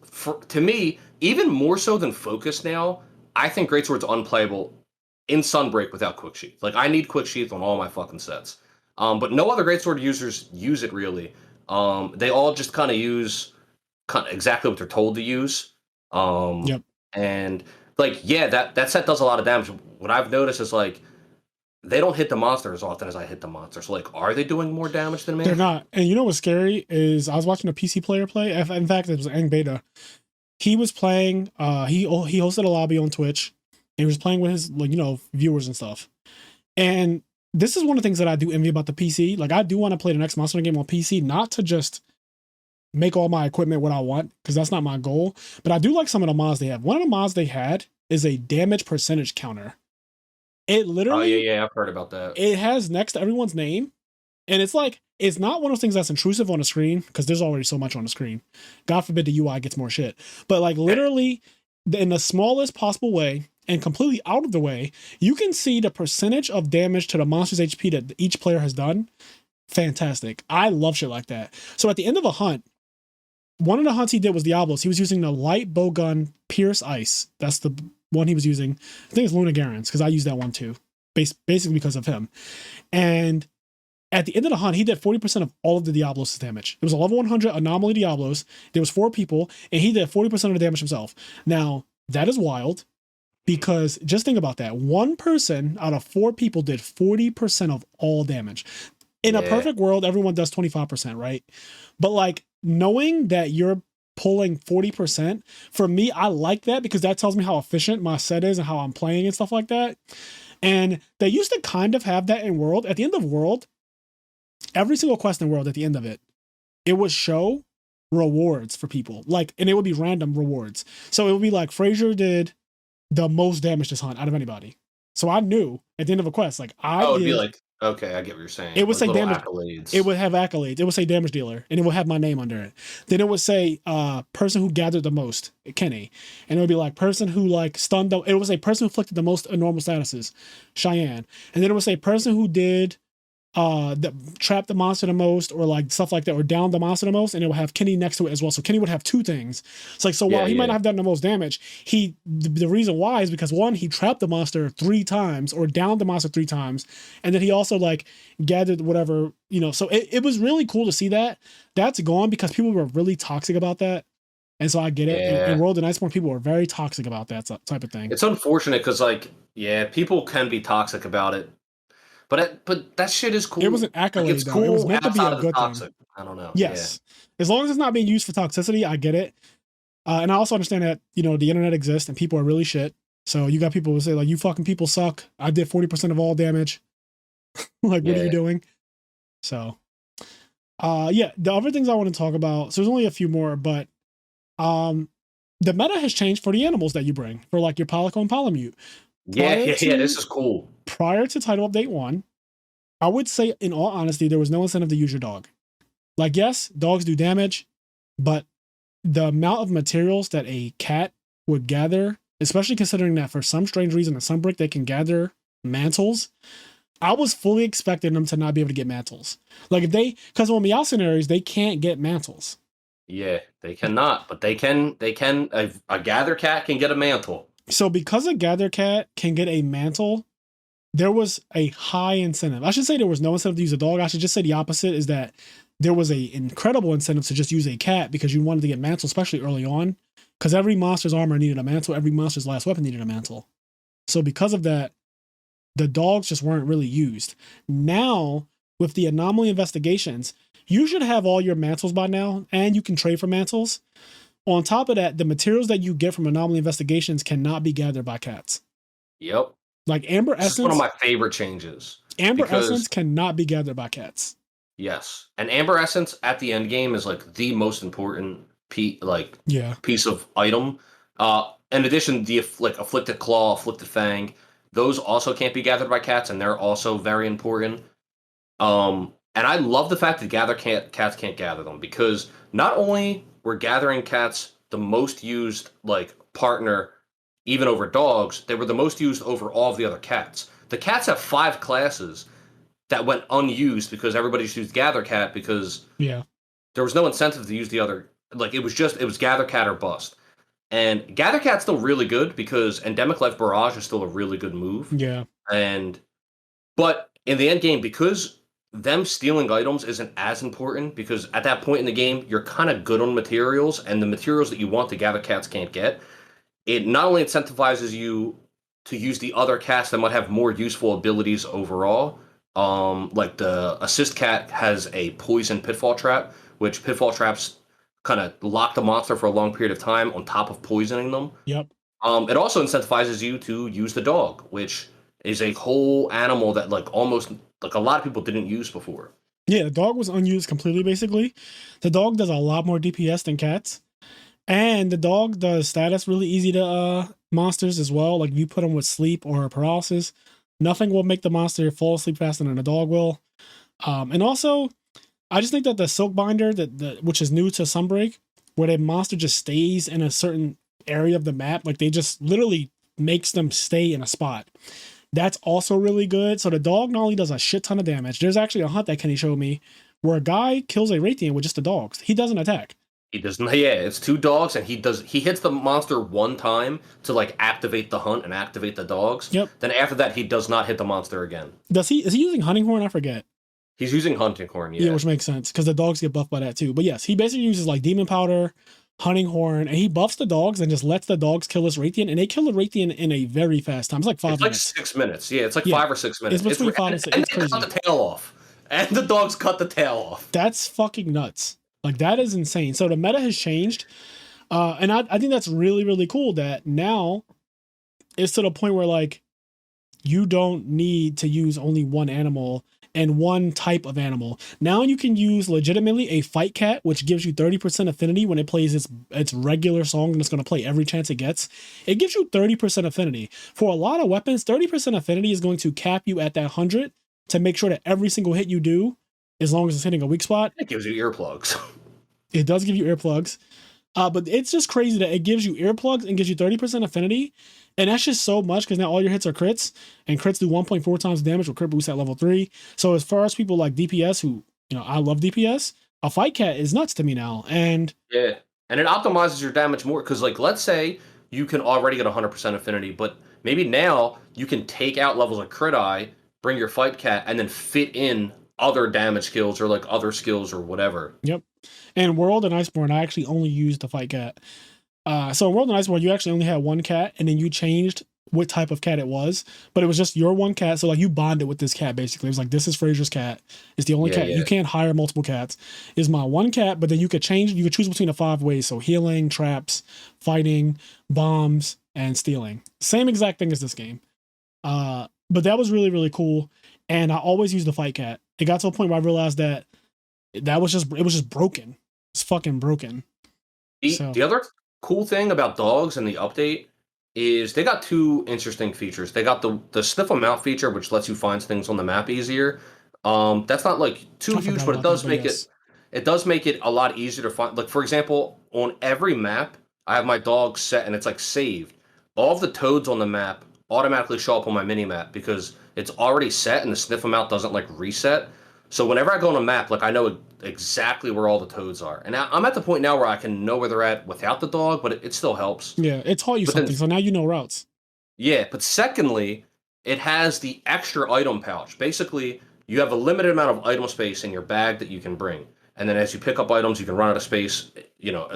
to me, even more so than Focus now, I think Greatsword's unplayable in Sunbreak without Quick Sheath. Like, I need Quick Sheath on all my fucking sets. But no other Greatsword users use it, really. They all just kind of use exactly what they're told to use. And, like, yeah, that set does a lot of damage. What I've noticed is, like, they don't hit the monster as often as I hit the monster. So, like, are they doing more damage than me? They're not. And you know what's scary is I was watching a PC player play. In fact, it was Ang Beta. He was playing. He hosted a lobby on Twitch. And he was playing with his, like, you know, viewers and stuff. And this is one of the things that I do envy about the PC. Like, I do want to play the next Monster Hunter game on PC, not to just make all my equipment what I want, because that's not my goal. But I do like some of the mods they have. One of the mods they had is a damage percentage counter. It literally... Oh, yeah, I've heard about that. It has next to everyone's name. And it's like, it's not one of those things that's intrusive on the screen, because there's already so much on the screen. God forbid the UI gets more shit. But like literally, in the smallest possible way, and completely out of the way, you can see the percentage of damage to the monster's HP that each player has done. Fantastic. I love shit like that. So at the end of a hunt, one of the hunts he did was Diablos. He was using the light bowgun Pierce Ice. That's the one he was using. I think it's Luna Garens, because I use that one too, basically because of him. And at the end of the hunt, he did 40% of all of the Diablos' damage. It was a level 100 Anomaly Diablos. There was 4 people, and he did 40% of the damage himself. Now, that is wild, because just think about that. One person out of 4 people did 40% of all damage. In a perfect world, everyone does 25%, right? But like, knowing that you're pulling 40%, for me, I like that, because that tells me how efficient my set is and how I'm playing and stuff like that. And they used to kind of have that in World. At the end of World, every single quest in World, at the end of it, it would show rewards for people. Like, and it would be random rewards. So it would be like, Frazier did the most damage this hunt out of anybody. So I knew at the end of a quest, like it'd be like, okay, I get what you're saying. It would like say damage. Accolades. It would have accolades. It would say damage dealer, and it would have my name under it. Then it would say person who gathered the most, Kenny, and it would be like person who like stunned. It would say person who inflicted the most normal statuses, Cheyenne, and then it would say person who did trap the monster the most, or like stuff like that, or down the monster the most, and it will have Kenny next to it as well. So Kenny would have two things. It's like, so while he might not have done the most damage, the reason why is because one, he trapped the monster 3 times or downed the monster 3 times, and then he also like gathered whatever, so it was really cool to see that. That's gone because people were really toxic about that. And so I get it. In World of Nightspawn, people were very toxic about that type of thing. It's unfortunate because, like, people can be toxic about it. But that shit is cool. It was an accolade, like, it's though. Cool it was meant to be a good toxic thing. I don't know. Yes. Yeah. As long as it's not being used for toxicity, I get it. And I also understand that, the internet exists and people are really shit. So you got people who say, like, you fucking people suck. I did 40% of all damage. Like, what are you doing? So, the other things I want to talk about, so there's only a few more, but the meta has changed for the animals that you bring, for like your Palico and Palamute. This is cool. Prior to Title Update 1, I would say, in all honesty, there was no incentive to use your dog. Like, yes, dogs do damage, but the amount of materials that a cat would gather, especially considering that for some strange reason in Sunbreak they can gather mantles, I was fully expecting them to not be able to get mantles. Like, because on Meowcenaries, they can't get mantles. Yeah, they cannot, but they can. A gather cat can get a mantle. So because a gather cat can get a mantle, there was a high incentive. I should say there was no incentive to use a dog. I should just say the opposite, is that there was a incredible incentive to just use a cat because you wanted to get mantle, especially early on, because every monster's armor needed a mantle. Every monster's last weapon needed a mantle. So because of that, the dogs just weren't really used. Now, with the Anomaly Investigations, you should have all your mantles by now, and you can trade for mantles. On top of that, the materials that you get from Anomaly Investigations cannot be gathered by cats. Yep. Like Amber Essence. This is one of my favorite changes. Amber Essence cannot be gathered by cats. Yes. And Amber Essence at the end game is like the most important piece of item. In addition, the Afflicted Claw, Afflicted Fang, those also can't be gathered by cats, and they're also very important. And I love the fact that cats can't gather them, because not only were gathering cats the most used partner, even over dogs, they were the most used over all of the other cats. The cats have 5 classes that went unused because everybody just used Gather Cat, because there was no incentive to use the other. Like, it was Gather Cat or bust. And Gather Cat's still really good because Endemic Life Barrage is still a really good move. Yeah. But in the end game, because them stealing items isn't as important, because at that point in the game, you're kind of good on materials, and the materials that you want the Gather Cats can't get. It not only incentivizes you to use the other cats that might have more useful abilities overall, like the Assist Cat has a Poison Pitfall Trap, which Pitfall Traps kind of lock the monster for a long period of time on top of poisoning them. Yep. It also incentivizes you to use the dog, which is a whole animal that almost a lot of people didn't use before. Yeah, the dog was unused completely, basically. The dog does a lot more DPS than cats. And the dog does status really easy to monsters as well. Like, if you put them with sleep or paralysis, nothing will make the monster fall asleep faster than a dog will. And also, I just think that the Silk Binder, which is new to Sunbreak, where the monster just stays in a certain area of the map, like they just literally makes them stay in a spot. That's also really good. So the dog not only does a shit ton of damage, there's actually a hunt that Kenny showed me where a guy kills a Raytheon with just the dogs. He doesn't attack. He doesn't. Yeah, it's 2 dogs, and he hits the monster one time to activate the hunt and activate the dogs. Yep. Then after that, he does not hit the monster again. Is he using Hunting Horn? I forget. He's using Hunting Horn, yeah. Yeah, which makes sense because the dogs get buffed by that too. But yes, he basically uses Demon Powder, Hunting Horn, and he buffs the dogs and just lets the dogs kill this Raytheon, and they kill the Raytheon in a very fast time. It's like 5 minutes. It's 6 minutes. Yeah, it's 5 or 6 minutes. It's between 5 and 6. And it's they crazy. cut the tail off. And the dogs cut the tail off. That's fucking nuts. That is insane. So the meta has changed. And I think that's really, really cool that now it's to the point where you don't need to use only one animal and one type of animal. Now you can use legitimately a Fight Cat, which gives you 30% affinity when it plays its regular song, and it's going to play every chance it gets. It gives you 30% affinity. For a lot of weapons, 30% affinity is going to cap you at that 100 to make sure that every single hit you do, as long as it's hitting a weak spot. It gives you earplugs. It does give you earplugs. But it's just crazy that it gives you earplugs and gives you 30% affinity. And that's just so much because now all your hits are crits, and crits do 1.4 times damage with crit boost at level 3. So as far as people like DPS who, I love DPS, a fight cat is nuts to me now. And yeah, and it optimizes your damage more because, like, let's say you can already get 100% affinity, but maybe now you can take out levels of crit eye, bring your fight cat, and then fit in other damage skills or like other skills or whatever. yep. And World and Iceborne, I actually only used the fight cat. So in World and Iceborne, you actually only had one cat, and then you changed what type of cat it was, but it was just your one cat. So like you bonded with this cat basically. It was like, this is Fraser's cat. It's the only Yeah, cat. yeah. You can't hire multiple cats. Is my one cat, but then you could change. You could choose between the 5 ways. So healing, traps, fighting, bombs, and stealing. Same exact thing as this game. But that was really really cool. And I always used the fight cat. It got to a point where I realized that it was just broken. It's fucking broken. The other cool thing about dogs in the update is they got two interesting features. They got the sniff them out feature, which lets you find things on the map easier. That's not like too I huge, forgot but it about that, does but make yes. it does make it a lot easier to find. Like for example, on every map, I have my dog set and it's like saved. All of the toads on the map automatically show up on my mini map because it's already set and the sniff them out doesn't like reset. So whenever I go on a map, like I know exactly where all the toads are. And I'm at the point now where I can know where they're at without the dog, but it still helps. Yeah, it taught you But then, something, so now you know routes. yeah, but secondly, it has the extra item pouch. Basically, you have a limited amount of item space in your bag that you can bring. And then as you pick up items, you can run out of space,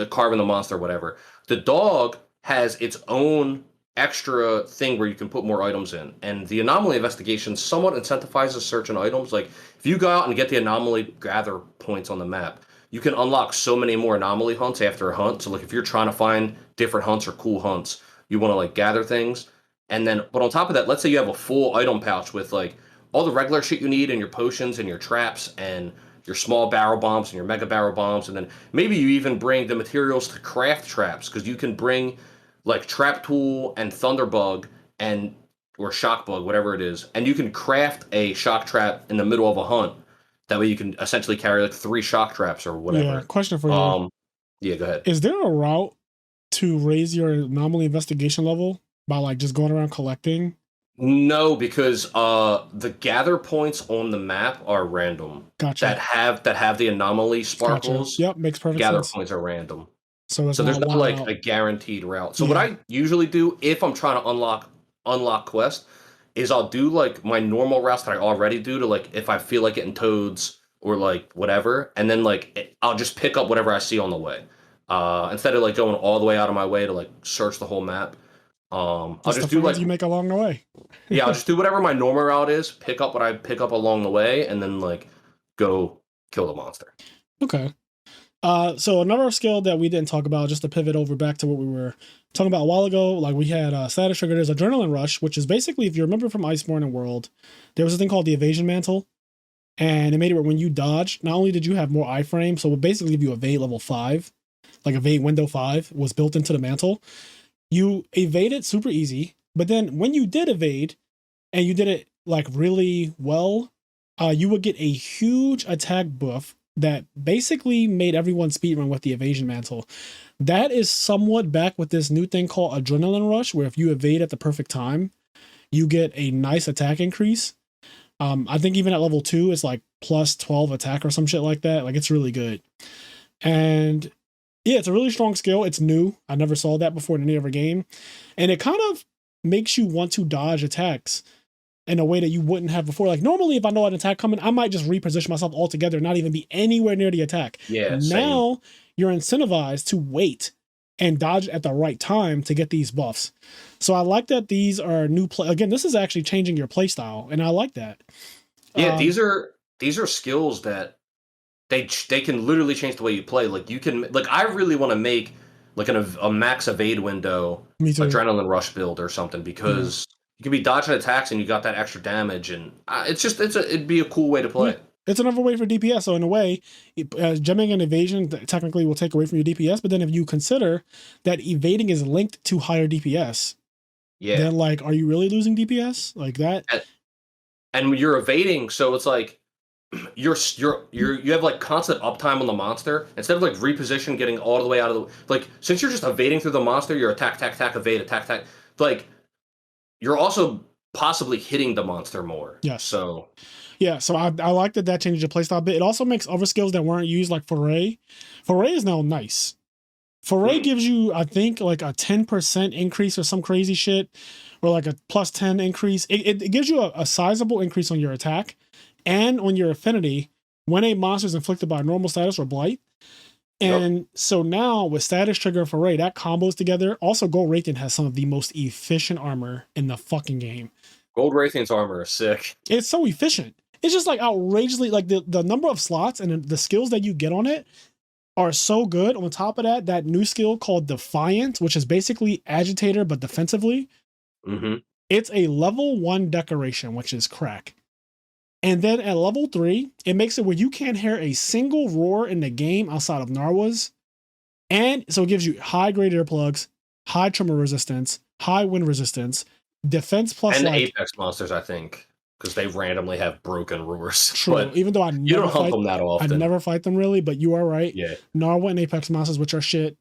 carving the monster, whatever. The dog has its own extra thing where you can put more items in. And the Anomaly Investigation somewhat incentivizes certain items. Like, if you go out and get the Anomaly Gather points on the map, you can unlock so many more Anomaly hunts after a hunt. So, like, if you're trying to find different hunts or cool hunts, you want to, like, gather things. And then, but on top of that, let's say you have a full item pouch with, like, all the regular shit you need and your potions and your traps and your small barrel bombs and your mega barrel bombs, and then maybe you even bring the materials to craft traps because you can bring like trap tool and thunderbug and or shock bug, whatever it is, and you can craft a shock trap in the middle of a hunt. That way you can essentially carry like 3 shock traps or Yeah, whatever. question for you. Yeah, go ahead. Is there a route to raise your anomaly investigation level by like just going around collecting? No, because the gather points on the map are random. Gotcha. That have the anomaly Gotcha. sparkles. Yep, makes perfect Gather sense. points are random. So it's So there's not not one like route. a guaranteed route. So what Yeah. I usually do if I'm trying to unlock quest is I'll do like my normal routes that I already do to like if I feel like getting toads or like whatever, and then like I'll just pick up whatever I see on the way. Instead of like going all the way out of my way to like search the whole map. I'll Just the just do friends like you make along the way. yeah, I'll just do whatever my normal route is, pick up what I pick up along the way, and then like go kill the monster. Okay. So another skill that we didn't talk about, just to pivot over back to what we were talking about a while ago, like we had status trigger. There's adrenaline rush, which is basically, if you remember from Iceborne and World, there was a thing called the evasion mantle, and it made it where when you dodge, not only did you have more iframe, so it would basically give you evade level 5, like evade window 5 was built into the mantle. You evaded super easy, but then when you did evade and you did it like really well, you would get a huge attack buff that basically made everyone speedrun with the evasion mantle. That is somewhat back with this new thing called adrenaline rush, where if you evade at the perfect time, you get a nice attack increase. I think even at level 2, it's like plus 12 attack or some shit like that. Like it's really good. And yeah, it's a really strong skill. It's new. I never saw that before in any other game. And it kind of makes you want to dodge attacks in a way that you wouldn't have before. Like normally, if I know an attack coming, I might just reposition myself altogether, not even be anywhere near the attack. Yeah, same. Now you're incentivized to wait and dodge at the right time to get these buffs. So I like that these are new play. Again, this is actually changing your play style, and I like that. Yeah, these are skills that they can literally change the way you play. Like you can like I really want to make like a max evade window Me too. adrenaline rush build or something because you can be dodging attacks and you got that extra damage and it'd be a cool way to play. Yeah. It's another way for DPS. So in a way, gemming and evasion technically will take away from your DPS. But then if you consider that evading is linked to higher DPS, Yeah. then like, are you really losing DPS like that? And when you're evading, so it's like you have like constant uptime on the monster instead of like reposition getting all the way out of the like since you're just evading through the monster, you're attack, evade, attack. Like you're also possibly hitting the monster more. Yes. So Yeah, so I like that changes your playstyle a bit. It also makes other skills that weren't used, like Foray. Foray is now nice. Foray gives you, I think, like a 10% increase or some crazy shit, or like a plus 10 increase. It gives you a sizable increase on your attack and on your affinity when a monster is inflicted by normal status or blight. And so now with status trigger and Foray, that combos together. Also, Gold Raytheon has some of the most efficient armor in the fucking game. Gold Raytheon's armor is sick. It's so efficient. It's just like outrageously, like the number of slots and the skills that you get on it are so good. On top of that, that new skill called Defiant, which is basically Agitator but defensively. It's a level 1 decoration, which is crack. And then at level 3, it makes it where you can't hear a single roar in the game outside of Narwhals. And so it gives you high grade earplugs, high tremor resistance, high wind resistance, defense plus and like Apex monsters, I think, because they randomly have broken roars. True, but even though I you don't hunt them that often. I never fight them really, but you are right. Yeah, Narwhal and Apex monsters, which are shit.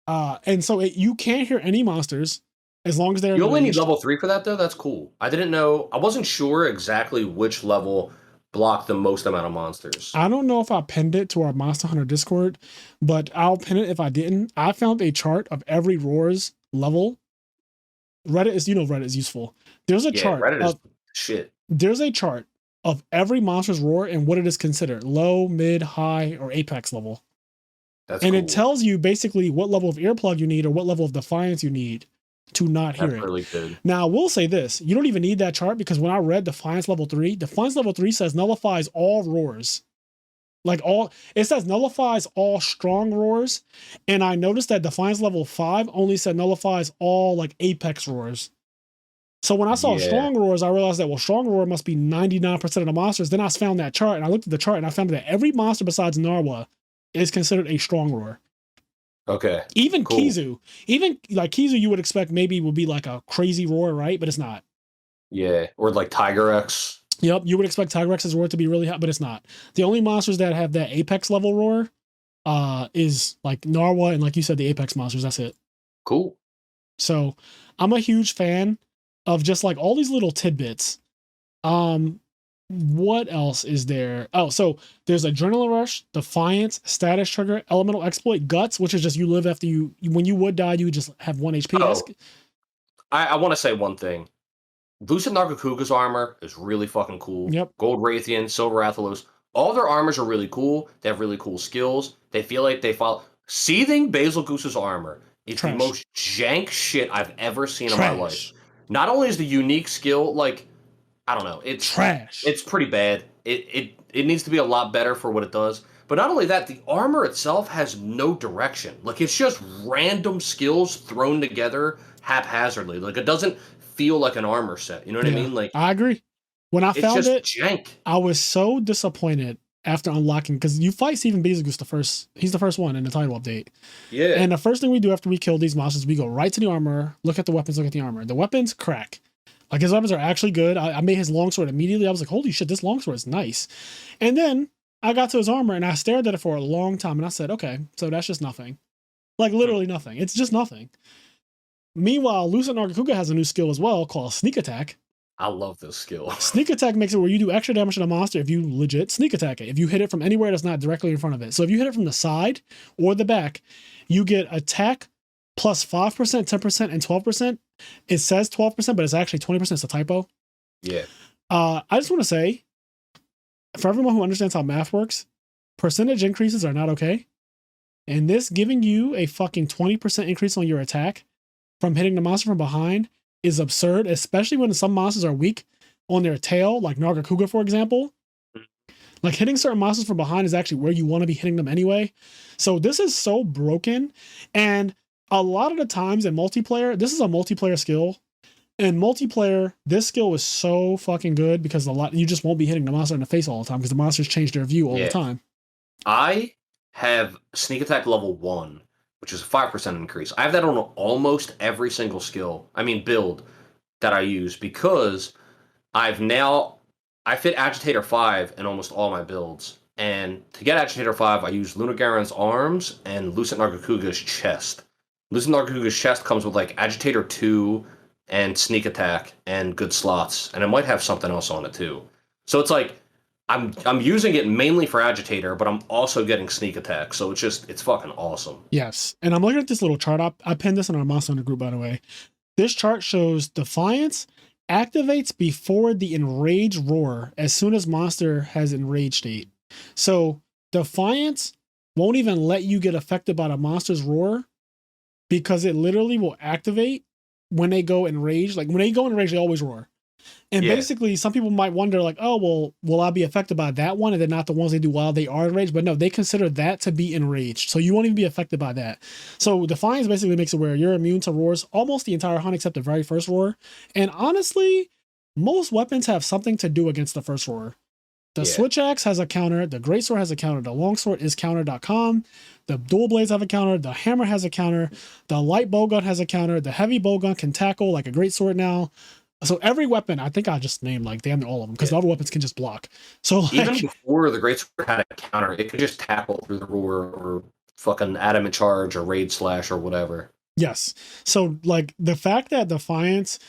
And so you can't hear any monsters as long as they're. You only need level 3 for that, though. That's cool. I didn't know. I wasn't sure exactly which level blocked the most amount of monsters. I don't know if I pinned it to our Monster Hunter Discord, but I'll pin it if I didn't. I found a chart of every roar's level. Reddit is useful. There's a chart. Reddit is shit. There's a chart of every monster's roar and what it is considered: low, mid, high, or apex level. That's and cool. It tells you basically what level of earplug you need or what level of defiance you need to not hear it. Really good. Now, I will say this. You don't even need that chart because when I read Defiance level 3, Defiance level 3 says nullifies all roars. It says nullifies all strong roars. And I noticed that Defiance level 5 only said nullifies all like apex roars. So when I saw strong roars, I realized that, well, strong roar must be 99% of the monsters. Then I found that chart and I looked at the chart and I found that every monster besides Narwa is considered a strong roar. Okay. Even cool. Kizu. Even like Kizu, you would expect maybe would be like a crazy roar, right? But it's not. Yeah. Or like Tiger X. Yep. You would expect Tiger X's roar to be really hot, but it's not. The only monsters that have that apex level roar is like Narwa and like you said, the apex monsters. That's it. Cool. So I'm a huge fan of just like all these little tidbits. What else is there? Oh, so there's Adrenaline Rush, Defiance, Status Trigger, Elemental Exploit, Guts, which is just you live after when you would die, you just have 1 HP. Oh, I want to say one thing. Lucid Nargacuga's armor is really fucking cool. Yep. Gold Raytheon, Silver Rathalos, all their armors are really cool. They have really cool skills. They feel like they follow. Seething Basil Goose's armor is the most jank shit I've ever seen in my life. Not only is the unique skill like, I don't know. It's trash. It's pretty bad. It needs to be a lot better for what it does. But not only that, the armor itself has no direction. Like it's just random skills thrown together haphazardly. Like it doesn't feel like an armor set. You know what I mean? Like I agree. When I found it, jank. I was so disappointed after unlocking because you fight Stephen Bezagoose he's the first one in the title update. Yeah. And the first thing we do after we kill these monsters, we go right to the armor, look at the weapons, look at the armor. The weapons crack. Like his weapons are actually good. I made his longsword immediately. I was like, holy shit, this longsword is nice. And then I got to his armor and I stared at it for a long time and I said, okay, so that's just nothing. Like literally nothing. It's just nothing. Meanwhile, Lucid Nargacuga has a new skill as well called Sneak Attack. I love this skill. Sneak Attack makes it where you do extra damage to the monster if you legit sneak attack it. If you hit it from anywhere that's not directly in front of it. So if you hit it from the side or the back, you get attack plus 5%, 10%, and 12%. It says 12%, but it's actually 20%. It's a typo. Yeah. I just want to say, for everyone who understands how math works, percentage increases are not okay. And this giving you a fucking 20% increase on your attack from hitting the monster from behind is absurd, especially when some monsters are weak on their tail, like Nargacuga, for example. Like hitting certain monsters from behind is actually where you want to be hitting them anyway. So this is so broken. And a lot of the times in multiplayer, this is a multiplayer skill. In multiplayer, this skill is so fucking good because you just won't be hitting the monster in the face all the time because the monsters change their view all the time. I have Sneak Attack level 1, which is a 5% increase. I have that on almost every single build that I use because I I fit Agitator 5 in almost all my builds. And to get Agitator 5, I use Lunagaron's arms and Lucent Nargacuga's chest. Lucent Nargacuga's chest comes with like Agitator 2 and Sneak Attack and good slots. And it might have something else on it too. So it's like I'm using it mainly for Agitator, but I'm also getting Sneak Attack. So it's fucking awesome. Yes. And I'm looking at this little chart up. I pinned this in our Monster Hunter group, by the way. This chart shows Defiance activates before the Enraged Roar as soon as monster has Enraged state. So Defiance won't even let you get affected by the monster's roar because it literally will activate when they go Enraged. Like when they go Enraged, they always roar. And basically, some people might wonder, like, oh, well, will I be affected by that one and then not the ones they do while they are enraged? But no, they consider that to be enraged. So you won't even be affected by that. So Defiance basically makes it where you're immune to roars almost the entire hunt except the very first roar. And honestly, most weapons have something to do against the first roar. The Switch Axe has a counter. The Greatsword has a counter. The Longsword is counter.com. The Dual Blades have a counter. The Hammer has a counter. The Light Bowgun has a counter. The Heavy Bowgun can tackle like a Greatsword now. So every weapon, I think I just named like damn near all of them because the other weapons can just block. So like, even before the Greatsword had a counter, it could just tackle through the roar or fucking Adamant Charge or Raid Slash or whatever. Yes. So like the fact that Defiance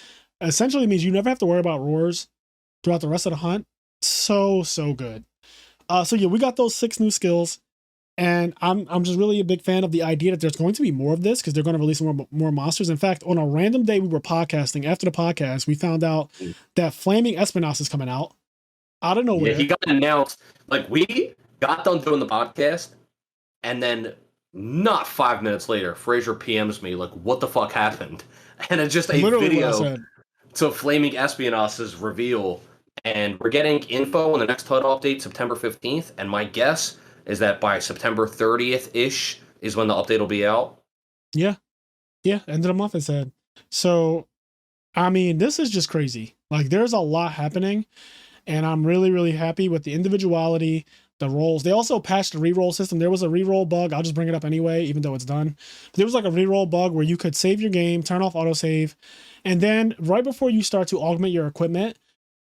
essentially means you never have to worry about roars throughout the rest of the hunt. So good. So yeah, we got those 6 new skills. And I'm just really a big fan of the idea that there's going to be more of this because they're going to release more monsters. In fact, on a random day we were podcasting, after the podcast, we found out that Flaming Espinasse is coming out of nowhere. Yeah, he got announced. Like, we got done doing the podcast, and then not 5 minutes later, Fraser PMs me, like, what the fuck happened? And it's just a video to Flaming Espinasse's reveal. And we're getting info on the next title update, September 15th. And my guess is that by September 30th-ish is when the update will be out. Yeah. End of the month, it said. So, I mean, this is just crazy. Like, there's a lot happening, and I'm really, really happy with the individuality, the rolls. They also patched the reroll system. There was a reroll bug. I'll just bring it up anyway, even though it's done. But there was like a reroll bug where you could save your game, turn off autosave, and then right before you start to augment your equipment,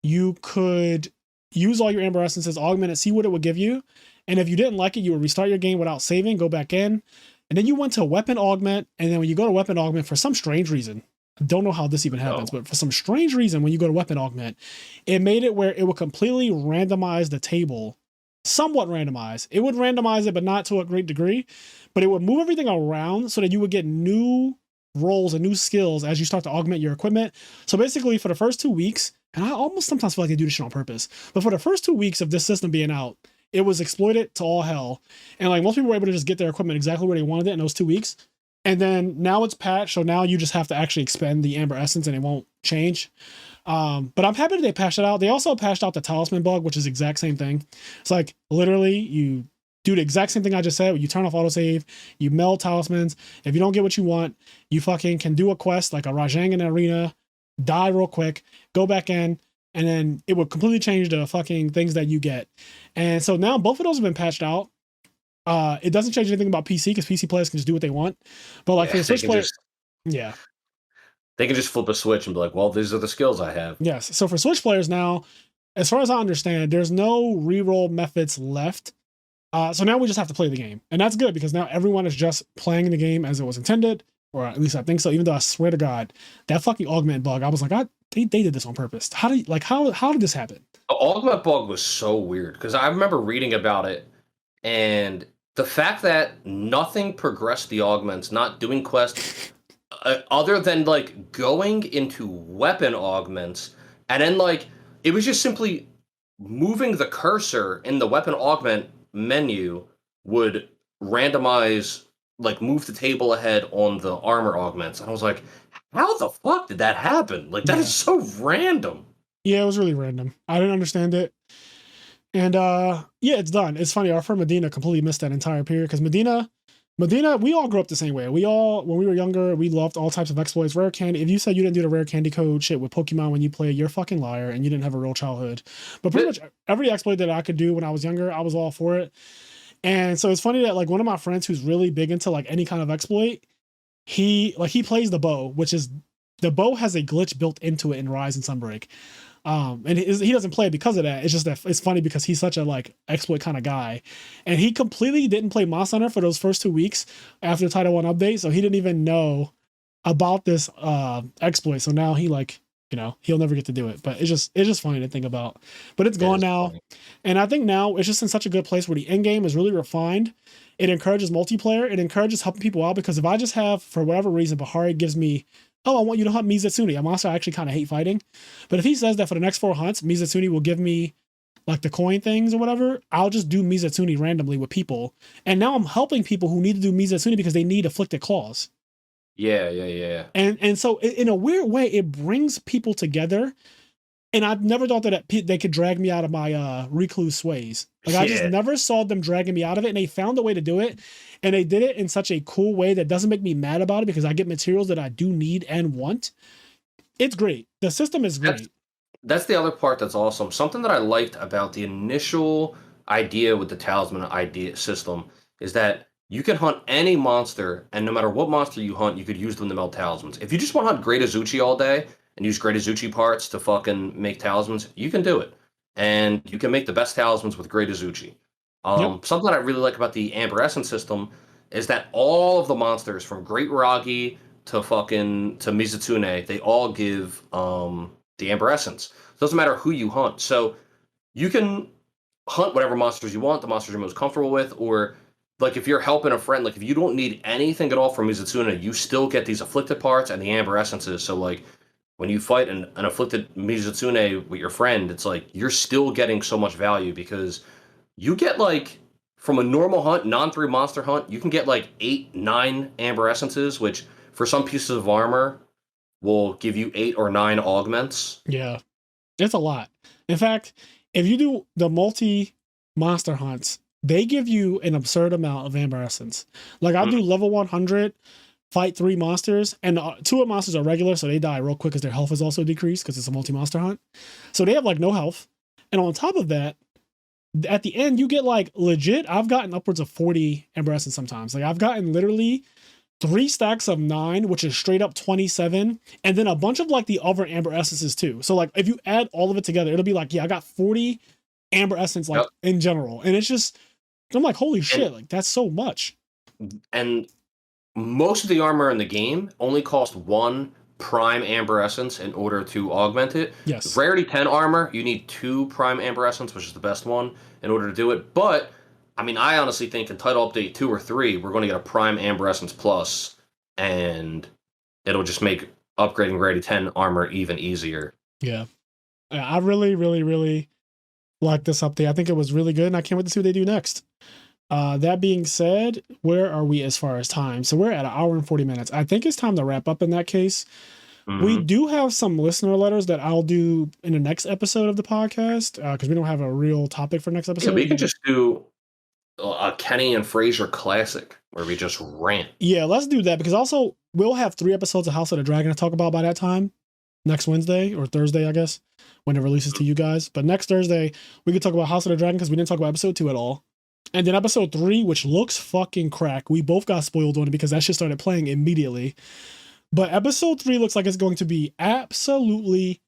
you could use all your Amber Essences, augment it, see what it would give you. And if you didn't like it, you would restart your game without saving, go back in. And then you went to weapon augment. And then when you go to weapon augment, for some strange reason, I don't know how this even happens, but for some strange reason, when you go to weapon augment, it made it where it would completely randomize the table, somewhat randomize. It would randomize it, but not to a great degree. But it would move everything around so that you would get new roles and new skills as you start to augment your equipment. So basically, for the first 2 weeks, and I almost sometimes feel like they do this shit on purpose, but for the first 2 weeks of this system being out, it was exploited to all hell. And like most people were able to just get their equipment exactly where they wanted it in those 2 weeks. And then now it's patched. So now you just have to actually expend the Amber Essence and it won't change. But I'm happy that they patched it out. They also patched out the talisman bug, which is the exact same thing. It's like literally you do the exact same thing I just said. You turn off autosave, you meld talismans. If you don't get what you want, you fucking can do a quest like a Rajang in the arena, die real quick, go back in, and then it would completely change the fucking things that you get. And so now both of those have been patched out. It doesn't change anything about PC because PC players can just do what they want. But like for the Switch players, they can just flip a switch and be like, well, these are the skills I have. Yes. So for Switch players now, as far as I understand, there's no reroll methods left. So now we just have to play the game. And that's good because now everyone is just playing the game as it was intended. Or at least I think so, even though I swear to God, that fucking augment bug, I was like, they did this on purpose. How did this happen? The augment bug was so weird because I remember reading about it, and the fact that nothing progressed the augments, not doing quests, other than like going into weapon augments, and then like it was just simply moving the cursor in the weapon augment menu would randomize, like move the table ahead on the armor augments. And I was like, how the fuck did that happen? Like that is so random. Yeah, it was really random. I didn't understand it. And it's done. It's funny, our friend Medina completely missed that entire period because Medina, we all grew up the same way. We all, when we were younger, we loved all types of exploits, rare candy. If you said you didn't do the rare candy code shit with Pokemon when you played, you're a fucking liar and you didn't have a real childhood. But pretty much every exploit that I could do when I was younger, I was all for it. And so it's funny that like one of my friends who's really big into like any kind of exploit, he plays the bow, which is, the bow has a glitch built into it in Rise and Sunbreak. And he doesn't play it because of that. It's just that it's funny because he's such a like exploit kind of guy, and he completely didn't play Monster Hunter for those first 2 weeks after the Title 1 update, so he didn't even know about this exploit. So now he like, he'll never get to do it. But it's just funny to think about. But it's gone now, funny. And I think now it's just in such a good place where the end game is really refined. It encourages multiplayer. It encourages helping people out, because if I just have, for whatever reason, Bahari gives me, oh, I want you to hunt Mizutsune, a monster I actually kind of hate fighting. But if he says that for the next 4 hunts, Mizutsune will give me like the coin things or whatever, I'll just do Mizutsune randomly with people. And now I'm helping people who need to do Mizutsune because they need afflicted claws. Yeah. And so in a weird way, it brings people together. And I've never thought that they could drag me out of my recluse sways. Like I just never saw them dragging me out of it, and they found a way to do it. And they did it in such a cool way that doesn't make me mad about it, because I get materials that I do need and want. It's great. The system is great. That's the other part that's awesome. Something that I liked about the initial idea with the talisman idea system is that you can hunt any monster, and no matter what monster you hunt, you could use them to melt talismans. If you just want to hunt Great Azuchi all day and use Great Azuchi parts to fucking make talismans, you can do it. And you can make the best talismans with Great Azuchi. Something that I really like about the Amber Essence system is that all of the monsters, from Great Ragi to Mizutsune, they all give the Amber Essence. It doesn't matter who you hunt. So you can hunt whatever monsters you want, the monsters you're most comfortable with, or like if you're helping a friend, like if you don't need anything at all from Mizutsune, you still get these afflicted parts and the Amber Essences. So like when you fight an afflicted Mizutsune with your friend, it's like you're still getting so much value, because you get like, from a normal hunt, non-3 monster hunt, you can get like 8, 9 Amber Essences, which for some pieces of armor will give you 8 or 9 augments. Yeah, it's a lot. In fact, if you do the multi-monster hunts, they give you an absurd amount of Amber Essence. Like I'll do level 100, fight 3 monsters, and 2 of the monsters are regular, so they die real quick because their health is also decreased because it's a multi-monster hunt. So they have like no health. And on top of that, at the end, you get like legit, I've gotten upwards of 40 Amber Essence sometimes. Like I've gotten literally 3 stacks of 9, which is straight up 27, and then a bunch of like the other Amber Essences too. So like if you add all of it together, it'll be like, yeah, I got 40 Amber Essence like in general. And it's just, I'm like, holy shit, like that's so much. And most of the armor in the game only cost 1 prime Amber Essence in order to augment it. Yes. Rarity 10 armor, you need 2 prime Amber Essence, which is the best one, in order to do it. But I mean, I honestly think in Title Update 2 or 3, we're going to get a Prime Amber Essence Plus, and it'll just make upgrading Rarity 10 armor even easier. Yeah. I really, really, really like this update. I think it was really good, and I can't wait to see what they do next. That being said, where are we as far as time? So we're at 1 hour and 40 minutes. I think it's time to wrap up in that case. We do have some listener letters that I'll do in the next episode of the podcast, because we don't have a real topic for next episode. Yeah, we can just do a Kenny and Fraser classic where we just rant. Yeah, let's do that, because also we'll have 3 episodes of House of the Dragon to talk about by that time, next Wednesday or Thursday, I guess, when it releases to you guys. But next Thursday, we could talk about House of the Dragon, because we didn't talk about episode 2 at all. And then episode 3, which looks fucking crack. We both got spoiled on it because that shit started playing immediately. But episode 3 looks like it's going to be absolutely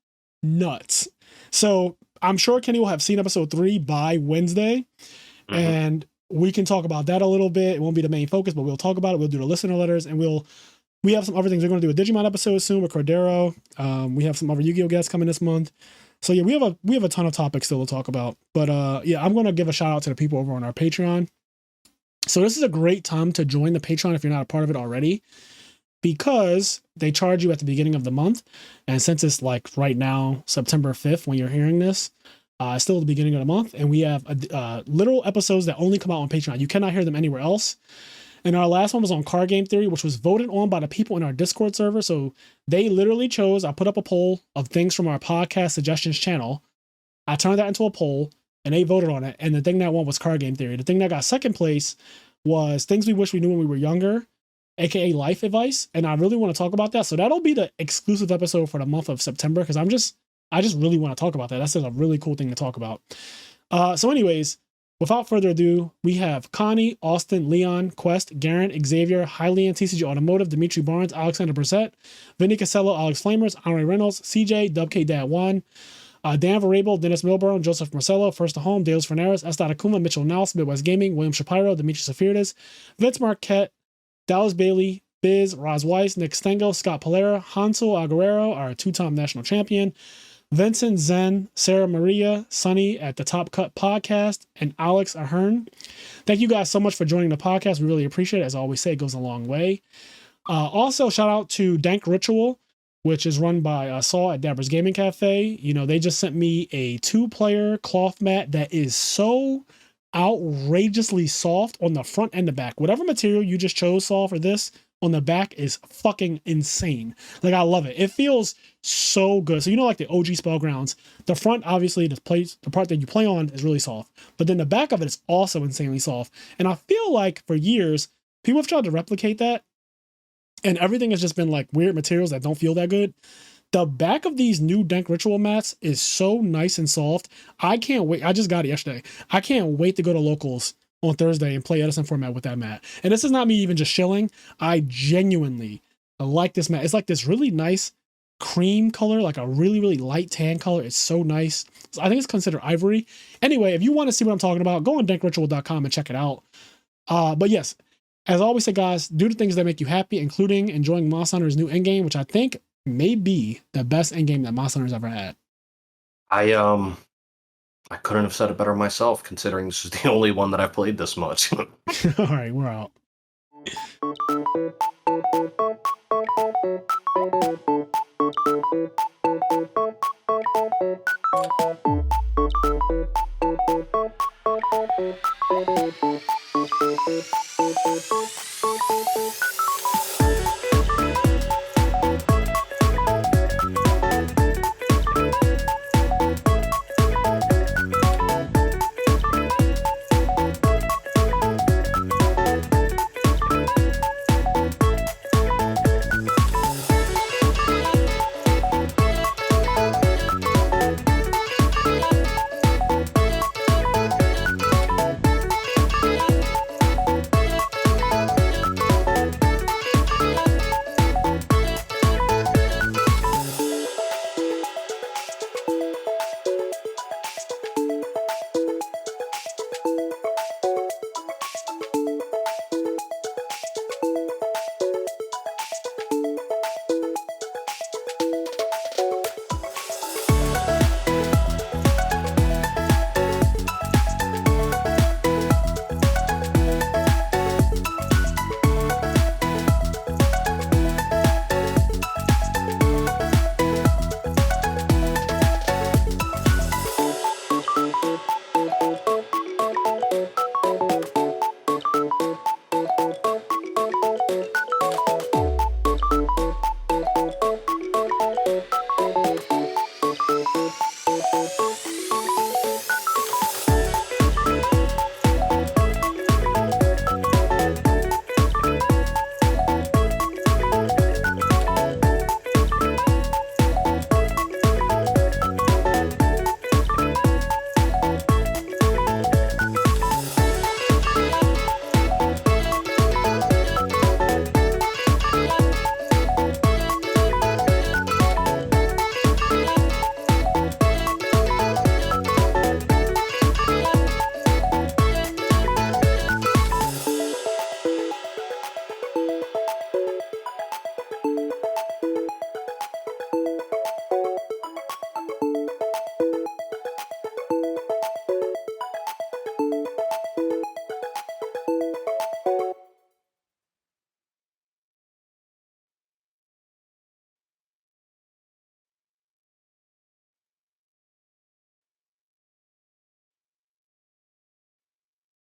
nuts. So I'm sure Kenny will have seen episode 3 by Wednesday. And we can talk about that a little bit. It won't be the main focus, but we'll talk about it. We'll do the listener letters, and we have some other things. We're going to do a Digimon episode soon with Cordero. We have some other Yu-Gi-Oh guests coming this month. So yeah, we have a ton of topics still to talk about. But yeah, I'm going to give a shout out to the people over on our Patreon. So this is a great time to join the Patreon if you're not a part of it already, because they charge you at the beginning of the month. And since it's like right now, September 5th, when you're hearing this, still at the beginning of the month, and we have literal episodes that only come out on Patreon. You cannot hear them anywhere else. And our last one was on card game theory, which was voted on by the people in our Discord server. So they literally chose, I put up a poll of things from our podcast suggestions channel. I turned that into a poll, and they voted on it. And the thing that won was card game theory. The thing that got second place was things we wish we knew when we were younger, aka life advice. And I really want to talk about that. So that'll be the exclusive episode for the month of September, because I just really want to talk about that. That's a really cool thing to talk about. So anyways, without further ado, we have Connie, Austin, Leon, Quest, Garen, Xavier, Hylian, TCG Automotive, Dimitri Barnes, Alexander Brissett, Vinny Casello, Alex Flamers, Henry Reynolds, CJ, WK Dad 1, Dan Variable, Dennis Milburn, Joseph Marcello, First to Home, Deus Fernandez, Estada Akuma, Mitchell Naus, Midwest Gaming, William Shapiro, Demetrius Safirdes, Vince Marquette, Dallas Bailey, Biz, Roz Weiss, Nick Stengo, Scott Polera, Hansel Aguero, our two-time national champion, Vincent Zen, Sarah Maria, Sunny at the Top Cut Podcast, and Alex Ahern. Thank you guys so much for joining the podcast. We really appreciate it. As I always say, it goes a long way. Also, shout out to Dank Ritual, which is run by Saul at Dabber's Gaming Cafe. You know, they just sent me a 2-player cloth mat that is so outrageously soft on the front and the back. Whatever material you just chose, Saul, for this, on the back is fucking insane. Like, I love it. It feels so good. So, you know, like the OG Spellgrounds, the front, obviously, the part that you play on is really soft, but then the back of it is also insanely soft. And I feel like for years, people have tried to replicate that, and everything has just been like weird materials that don't feel that good. The back of these new Dank Ritual mats is so nice and soft. I can't wait. I just got it yesterday. I can't wait to go to locals on Thursday and play Edison format with that mat. And this is not me even just shilling. I genuinely like this mat. It's like this really nice cream color, like a really, really light tan color. It's so nice. I think it's considered ivory. Anyway, if you want to see what I'm talking about, go on dankritual.com and check it out. But yes, as I always say, guys, do the things that make you happy, including enjoying Monster Hunter's new endgame, which I think may be the best endgame that Monster Hunter's ever had. I couldn't have said it better myself, considering this is the only one that I've played this much. All right, we're out.